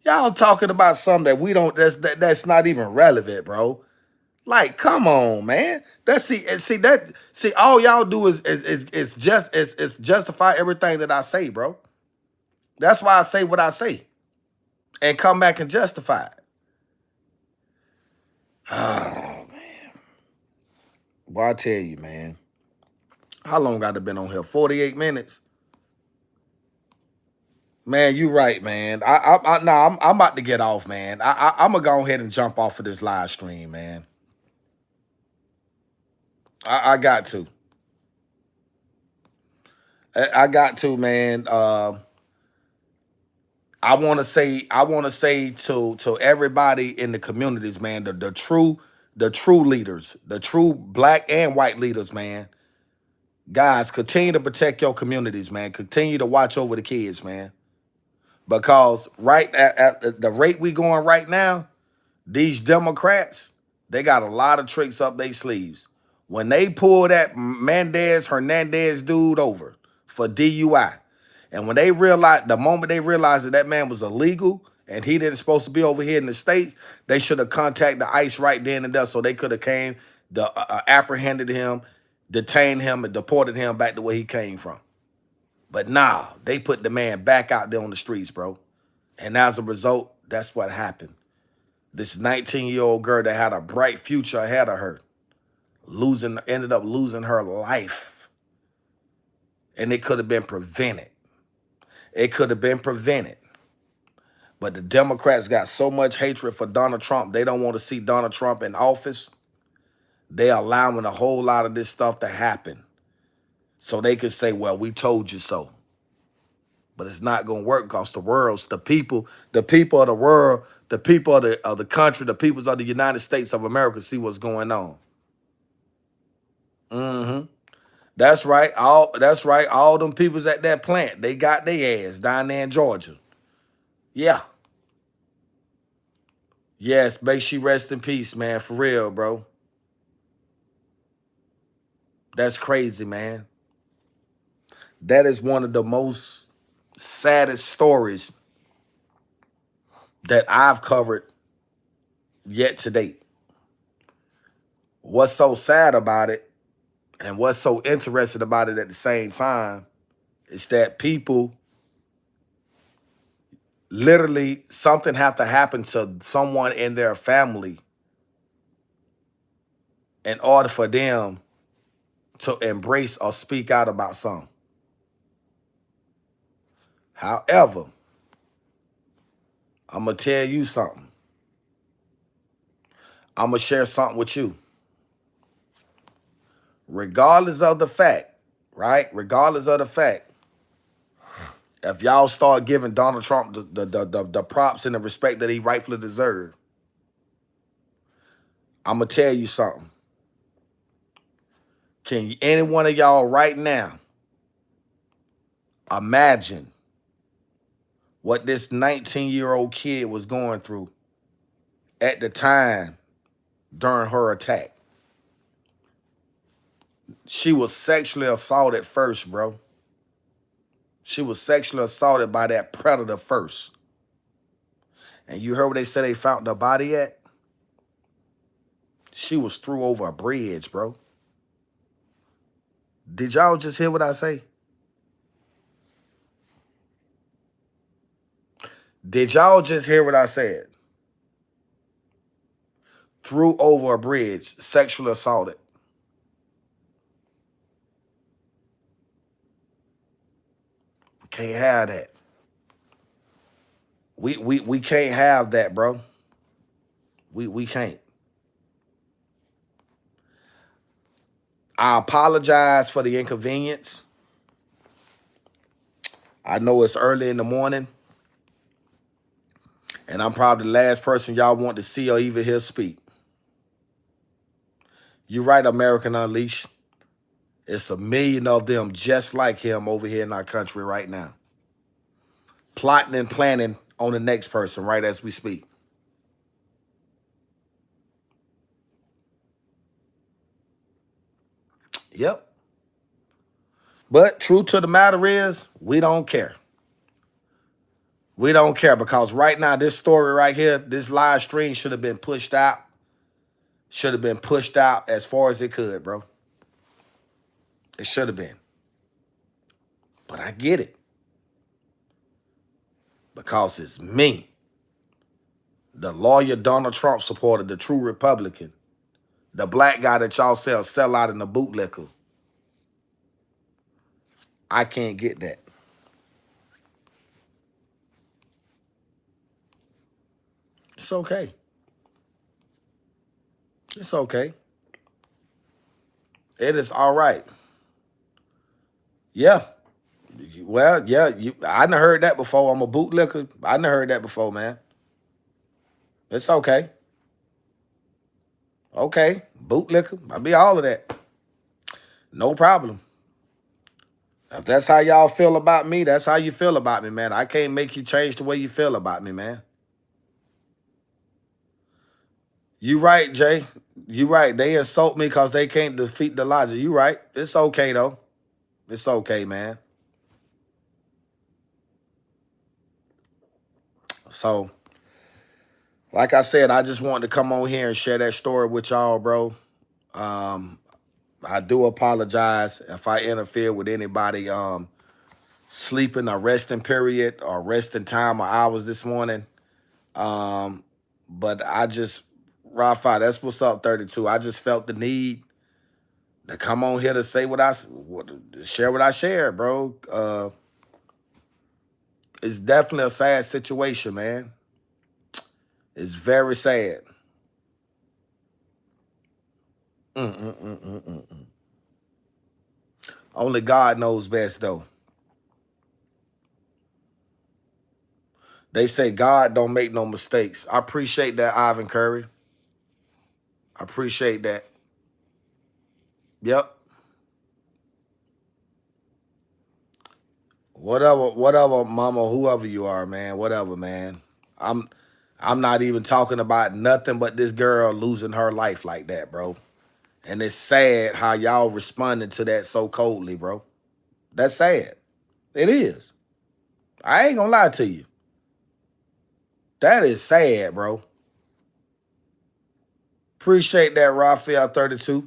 S1: Y'all talking about something that we don't, that's not even relevant, bro. Like, come on, man. All y'all do is justify everything that I say, bro. That's why I say what I say. And come back and justify it. Oh, man. Boy, I tell you, man. How long I been on here? 48 minutes? Man, you right, man. I'm about to get off, man. I'm gonna go ahead and jump off of this live stream, man. I got to. I got to, man. I want to say to everybody in the communities, man, the true leaders, the true black and white leaders, man. Guys, continue to protect your communities, man. Continue to watch over the kids, man. Because right at the rate we going right now, these Democrats, they got a lot of tricks up their sleeves. When they pull that Hernandez dude over for DUI, and when they realized, the moment they realized that man was illegal and he didn't supposed to be over here in the States, they should have contacted the ICE right then and there so they could have came, apprehended him, detained him, and deported him back to where he came from. But nah, they put the man back out there on the streets, bro. And as a result, that's what happened. This 19-year-old girl that had a bright future ahead of her ended up losing her life. And it could have been prevented. It could have been prevented. But the Democrats got so much hatred for Donald Trump, they don't want to see Donald Trump in office. They're allowing a whole lot of this stuff to happen. So they can say, well, we told you so. But it's not going to work because the people of the world, the people of the country, the peoples of the United States of America see what's going on. That's right. All them peoples at that plant, they got their ass down there in Georgia. Yeah. Yes, may she rest in peace, man. For real, bro. That's crazy, man. That is one of the most saddest stories that I've covered yet to date. What's so sad about it and what's so interesting about it at the same time is that people literally, something have to happen to someone in their family in order for them to embrace or speak out about something. However, I'm going to tell you something. I'm going to share something with you. Regardless of the fact, right? Regardless of the fact, if y'all start giving Donald Trump the props and the respect that he rightfully deserves, I'm going to tell you something. Can any one of y'all right now imagine what this 19-year-old kid was going through at the time during her attack? She was sexually assaulted first, bro. She was sexually assaulted by that predator first. And you heard where they said they found the body at? She was threw over a bridge, bro. Did y'all just hear what I say? Did y'all just hear what I said? Threw over a bridge, sexually assaulted. We can't have that. We can't have that, bro. We can't. I apologize for the inconvenience. I know it's early in the morning, and I'm probably the last person y'all want to see or even hear speak. You're right, American Unleashed. It's a million of them just like him over here in our country right now. Plotting and planning on the next person right as we speak. Yep. But truth to the matter is, we don't care. We don't care because right now, this story right here, this live stream should have been pushed out. Should have been pushed out as far as it could, bro. It should have been. But I get it. Because it's me. The lawyer Donald Trump supporter, the true Republican. The black guy that y'all sell out in the bootlicker. I can't get that. It's okay. It's okay. It is all right. Yeah. Well, yeah, I done heard that before. I'm a bootlicker. I done heard that before, man. It's okay. Okay. Bootlicker. I'll be all of that. No problem. If that's how y'all feel about me, that's how you feel about me, man. I can't make you change the way you feel about me, man. You right, Jay. You right. They insult me because they can't defeat the logic. You right. It's okay, though. It's okay, man. So, like I said, I just wanted to come on here and share that story with y'all, bro. I do apologize if I interfere with anybody sleeping or resting period or resting time or hours this morning. But I just, Rafa, that's what's up, 32. I just felt the need to come on here to say share what I shared, bro. It's definitely a sad situation, man. It's very sad. Only God knows best, though. They say God don't make no mistakes. I appreciate that, Ivan Curry. I appreciate that. Yep. Whatever, mama, whoever you are, man. Whatever, man. I'm not even talking about nothing but this girl losing her life like that, bro. And it's sad how y'all responding to that so coldly, bro. That's sad. It is. I ain't gonna lie to you. That is sad, bro. Appreciate that, Raphael 32.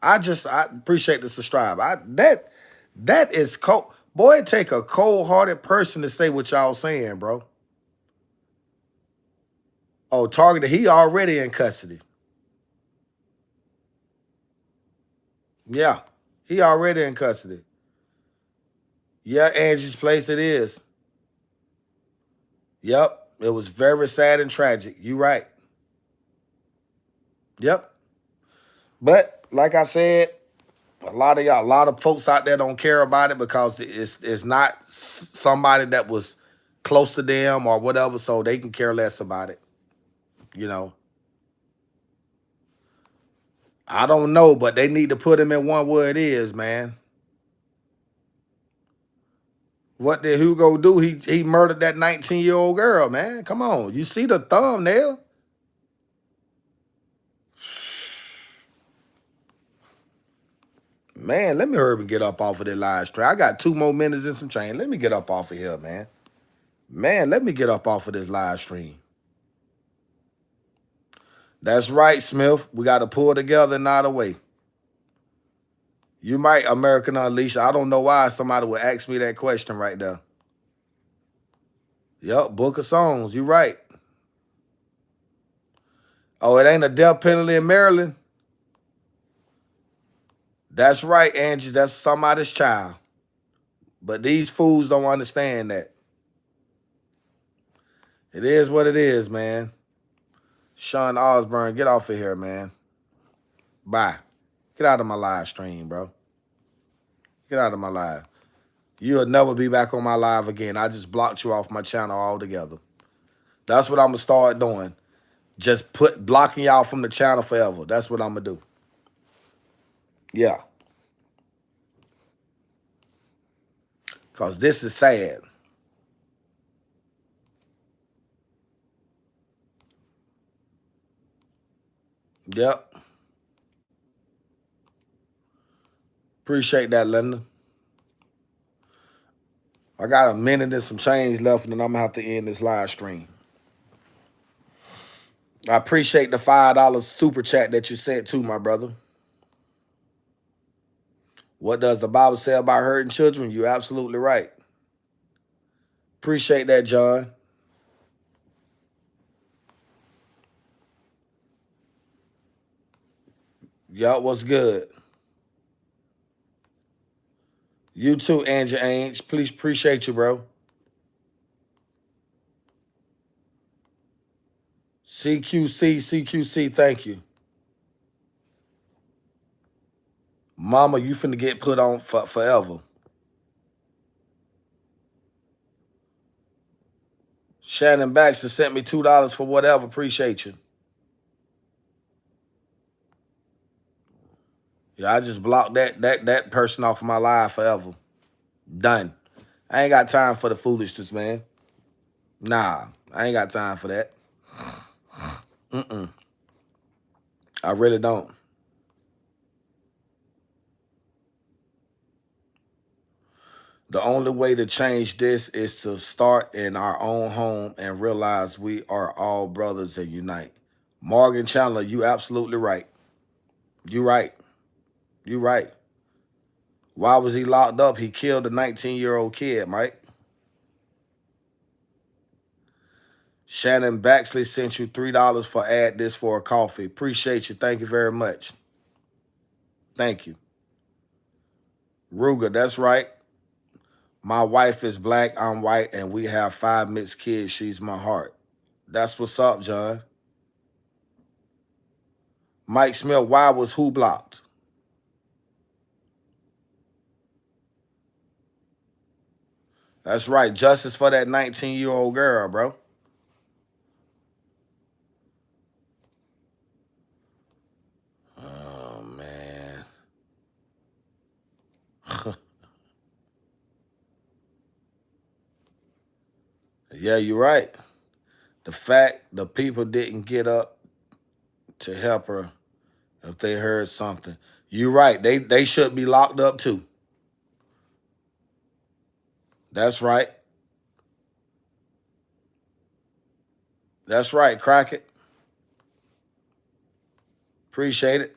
S1: I appreciate the subscribe. That is cold. Boy, it take a cold-hearted person to say what y'all saying, bro. Oh, targeted, he already in custody. Yeah, he already in custody. Yeah, Angie's Place it is. Yep, it was very sad and tragic. You right. Yep. But like I said, a lot of folks out there don't care about it because it's not somebody that was close to them or whatever, so they can care less about it. You know. I don't know, but they need to put him in one where it is, man. What did Hugo do? He murdered that 19-year-old girl, man. Come on. You see the thumbnail? Man, let me hurry and get up off of this live stream. I got 2 more minutes and some change. Let me get up off of here, man. Man, let me get up off of this live stream. That's right, Smith. We got to pull together and not away. You might, American Unleashed. I don't know why somebody would ask me that question right there. Yup, Book of Songs. You right. Oh, it ain't a death penalty in Maryland? That's right, Angie. That's somebody's child. But these fools don't understand that. It is what it is, man. Sean Osborne, get off of here, man. Bye. Get out of my live stream, bro. Get out of my live. You'll never be back on my live again. I just blocked you off my channel altogether. That's what I'm going to start doing. Just blocking y'all from the channel forever. That's what I'm going to do. Yeah. Because this is sad. Yep. Appreciate that, Linda. I got a minute and some change left, and then I'm going to have to end this live stream. I appreciate the $5 super chat that you sent to my brother. What does the Bible say about hurting children? You're absolutely right. Appreciate that, John. Y'all, what's good? You too, Angie Ainge. Please appreciate you, bro. CQC, thank you. Mama, you finna get put on forever. Shannon Baxter sent me $2 for whatever. Appreciate you. Yeah, I just blocked that person off of my live forever. Done. I ain't got time for the foolishness, man. Nah, I ain't got time for that. I really don't. The only way to change this is to start in our own home and realize we are all brothers and unite. Morgan Chandler, you absolutely right. You right. You right. Why was he locked up? He killed a 19-year-old kid, Mike. Shannon Baxley sent you $3 for add this for a coffee. Appreciate you. Thank you very much. Thank you. Ruger, that's right. My wife is black, I'm white, and we have 5 mixed kids. She's my heart. That's what's up, John. Mike Smith, why was who blocked? That's right. Justice for that 19-year-old girl, bro. Oh, man. Yeah, you're right. The fact the people didn't get up to help her if they heard something. You're right. They should be locked up too. That's right. That's right, Crockett. Appreciate it.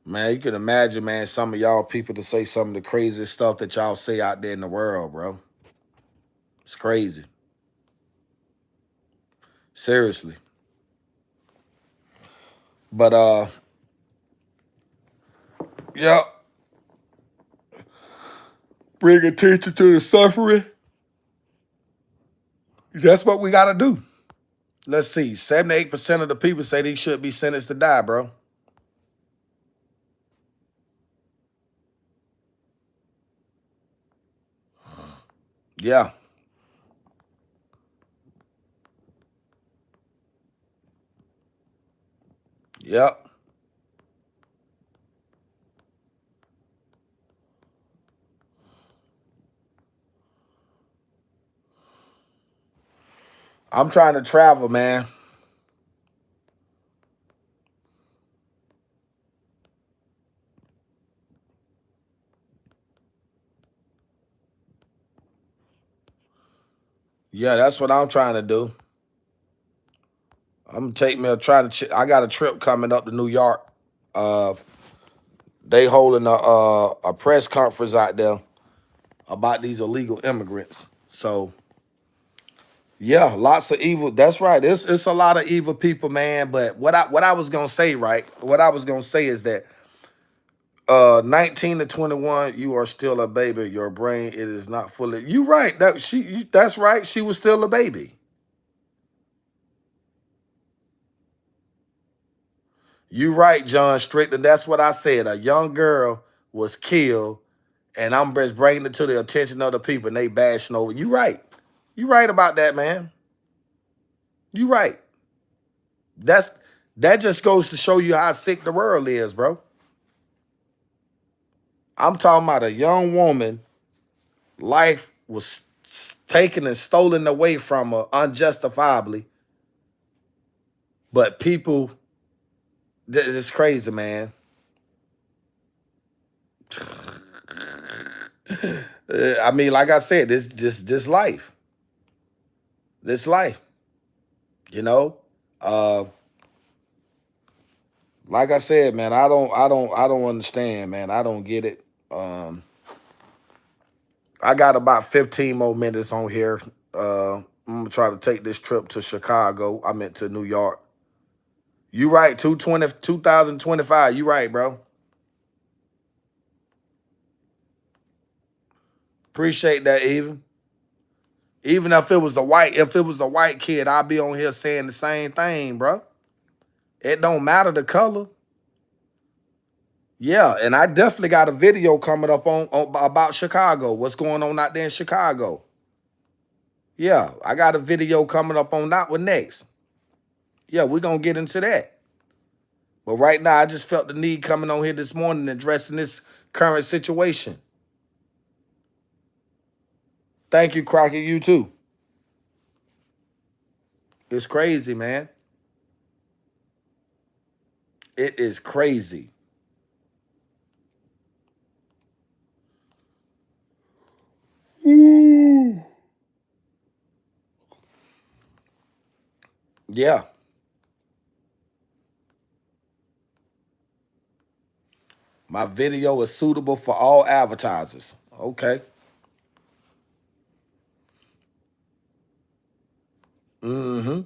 S1: Man, you can imagine, man, some of y'all people to say some of the craziest stuff that y'all say out there in the world, bro. It's crazy. Seriously. But, yep. Bring attention to the suffering. That's what we got to do. Let's see. 78% of the people say they should be sentenced to die, bro. Yeah. Yep. I'm trying to travel, man. Yeah, that's what I'm trying to do. I'm gonna take me I got a trip coming up to New York. They holding a press conference out there about these illegal immigrants. So yeah, lots of evil. That's right. It's a lot of evil people, man. But what I was gonna say, right? What I was gonna say is that 19 to 21, you are still a baby. Your brain, it is not fully. You right. That's right. She was still a baby. You right, John Strickland. That's what I said. A young girl was killed, and I'm just bringing it to the attention of the people, and they bashing over. You right. You right about that, man. You right. That just goes to show you how sick the world is, bro. I'm talking about a young woman. Life was taken and stolen away from her unjustifiably. But people, it's crazy, man. I mean, like I said, this life. This life. You know? Like I said, man, I don't understand, man. I don't get it. I got about 15 more minutes on here. I'm gonna try to take this trip to Chicago. I meant to New York. You right, 2025. You right, bro. Appreciate that, even. Even if it was a white kid, I'd be on here saying the same thing, bro. It don't matter the color. Yeah, and I definitely got a video coming up on about Chicago. What's going on out there in Chicago? Yeah, I got a video coming up on that one next. Yeah, we're gonna get into that. But right now, I just felt the need coming on here this morning addressing this current situation. Thank you, Crockett. You too. It's crazy, man. It is crazy. Ooh. Yeah. My video is suitable for all advertisers. Okay. Mm-hmm.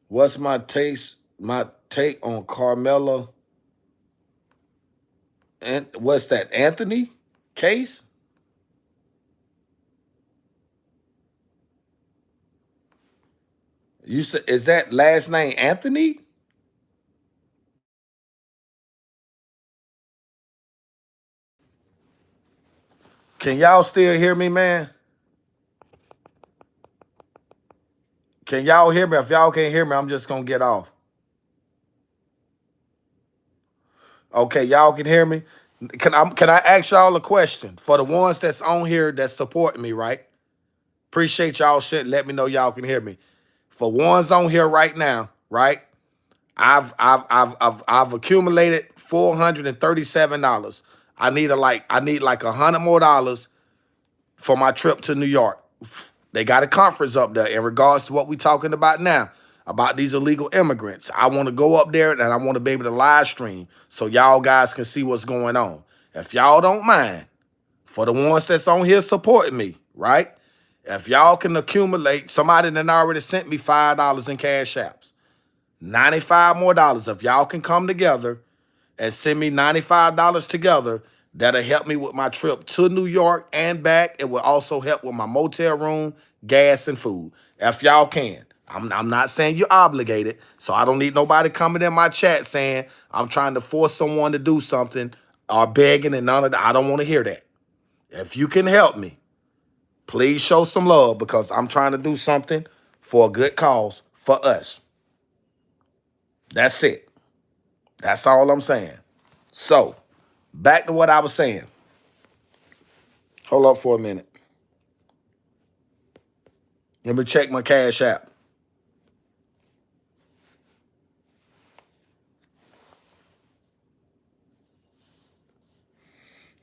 S1: What's my take on Carmella and what's that, Anthony case? You said, is that last name Anthony? Can y'all still hear me, man? Can y'all hear me? If y'all can't hear me, I'm just gonna get off. Okay, y'all can hear me. Can I ask y'all a question for the ones that's on here that's supporting me, right? Appreciate y'all shit. Let me know y'all can hear me. For ones on here right now, right? I've accumulated $437. I need like $100 more for my trip to New York. They got a conference up there in regards to what we're talking about now, about these illegal immigrants. I want to go up there and I want to be able to live stream so y'all guys can see what's going on. If y'all don't mind, for the ones that's on here supporting me, right? If y'all can accumulate, somebody that already sent me $5 in cash apps, $95 more. If y'all can come together and send me $95 together, that'll help me with my trip to New York and back. It will also help with my motel room, gas, and food. If y'all can. I'm not saying you're obligated, so I don't need nobody coming in my chat saying I'm trying to force someone to do something or begging and none of that. I don't want to hear that. If you can help me, please show some love because I'm trying to do something for a good cause for us. That's it. That's all I'm saying. So, back to what I was saying. Hold up for a minute. Let me check my cash app.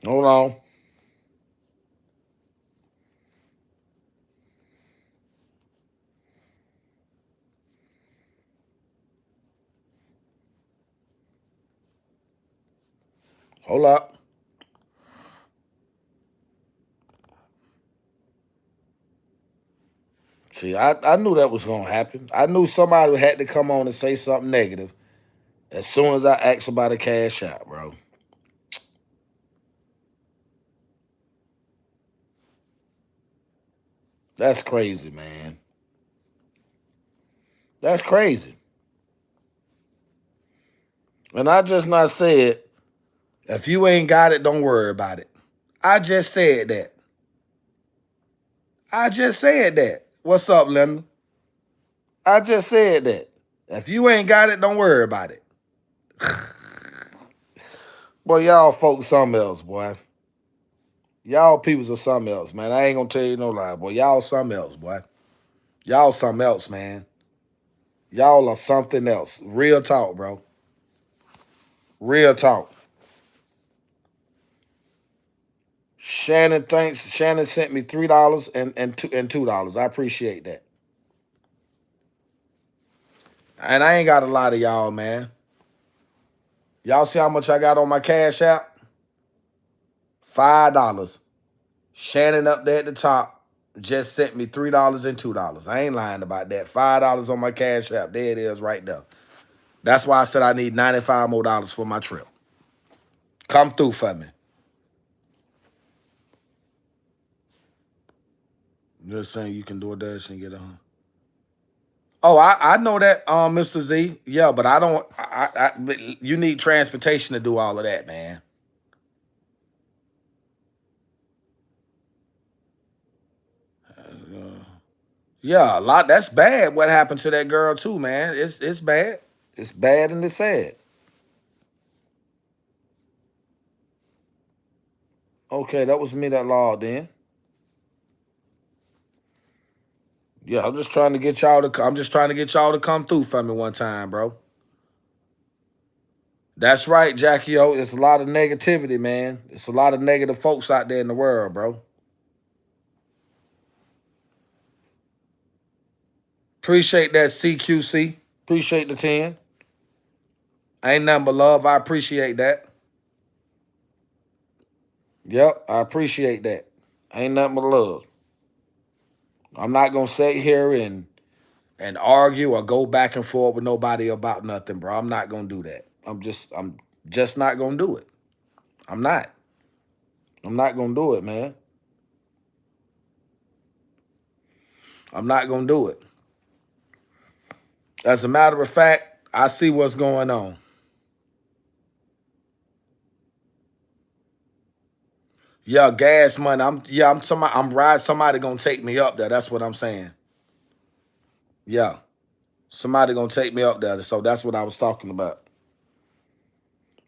S1: Hold on. Hold up. See, I knew that was going to happen. I knew somebody had to come on and say something negative as soon as I asked about a cash out, bro. That's crazy, man. That's crazy. And I just not said, if you ain't got it, don't worry about it. I just said that. I just said that. What's up, Linda? I just said that. If you ain't got it, don't worry about it. Boy, y'all folks something else, boy. Y'all peoples are something else, man. I ain't gonna tell you no lie, boy. Y'all something else, boy. Y'all something else, man. Y'all are something else. Real talk, bro. Real talk. Shannon sent me $3 and $2. I appreciate that. And I ain't got a lot of y'all, man. Y'all see how much I got on my Cash App? $5. Shannon up there at the top just sent me $3 and $2. I ain't lying about that. $5 on my Cash App. There it is right there. That's why I said I need $95 more for my trip. Come through for me. You're saying you can do a dash and get a $100. Oh, I know that, Mr. Z. Yeah, but I don't. You need transportation to do all of that, man. Yeah, a lot. That's bad. What happened to that girl too, man? It's bad. It's bad and it's sad. Okay, that was me that logged in. Yeah, I'm just trying to get y'all to come through for me one time, bro. That's right, Jackie O. It's a lot of negativity, man. It's a lot of negative folks out there in the world, bro. Appreciate that, CQC. Appreciate the 10. Ain't nothing but love. I appreciate that. Yep, I appreciate that. Ain't nothing but love. I'm not gonna sit here and argue or go back and forth with nobody about nothing, bro. I'm not gonna do that. I'm just not gonna do it. I'm not gonna do it, man. I'm not gonna do it. As a matter of fact, I see what's going on. Yeah, gas money. I'm riding. Somebody gonna take me up there. That's what I'm saying. Yeah. Somebody gonna take me up there. So that's what I was talking about.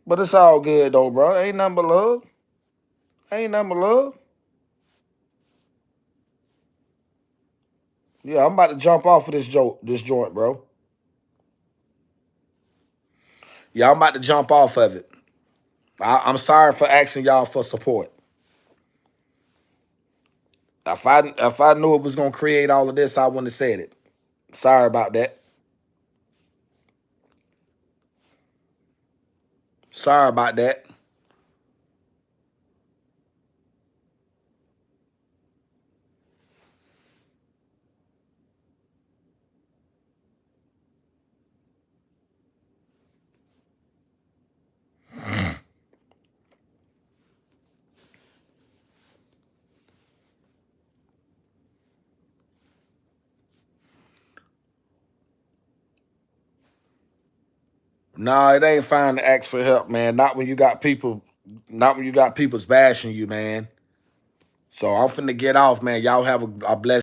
S1: But it's all good though, bro. Ain't nothing but love. Ain't nothing but love. Yeah, I'm about to jump off of this joint, bro. Yeah, I'm about to jump off of it. I'm sorry for asking y'all for support. If I knew it was gonna create all of this, I wouldn't have said it. Sorry about that. Sorry about that. No, it ain't fine to ask for help, man. Not when you got people's bashing you, man. So I'm finna get off, man. Y'all have a blessed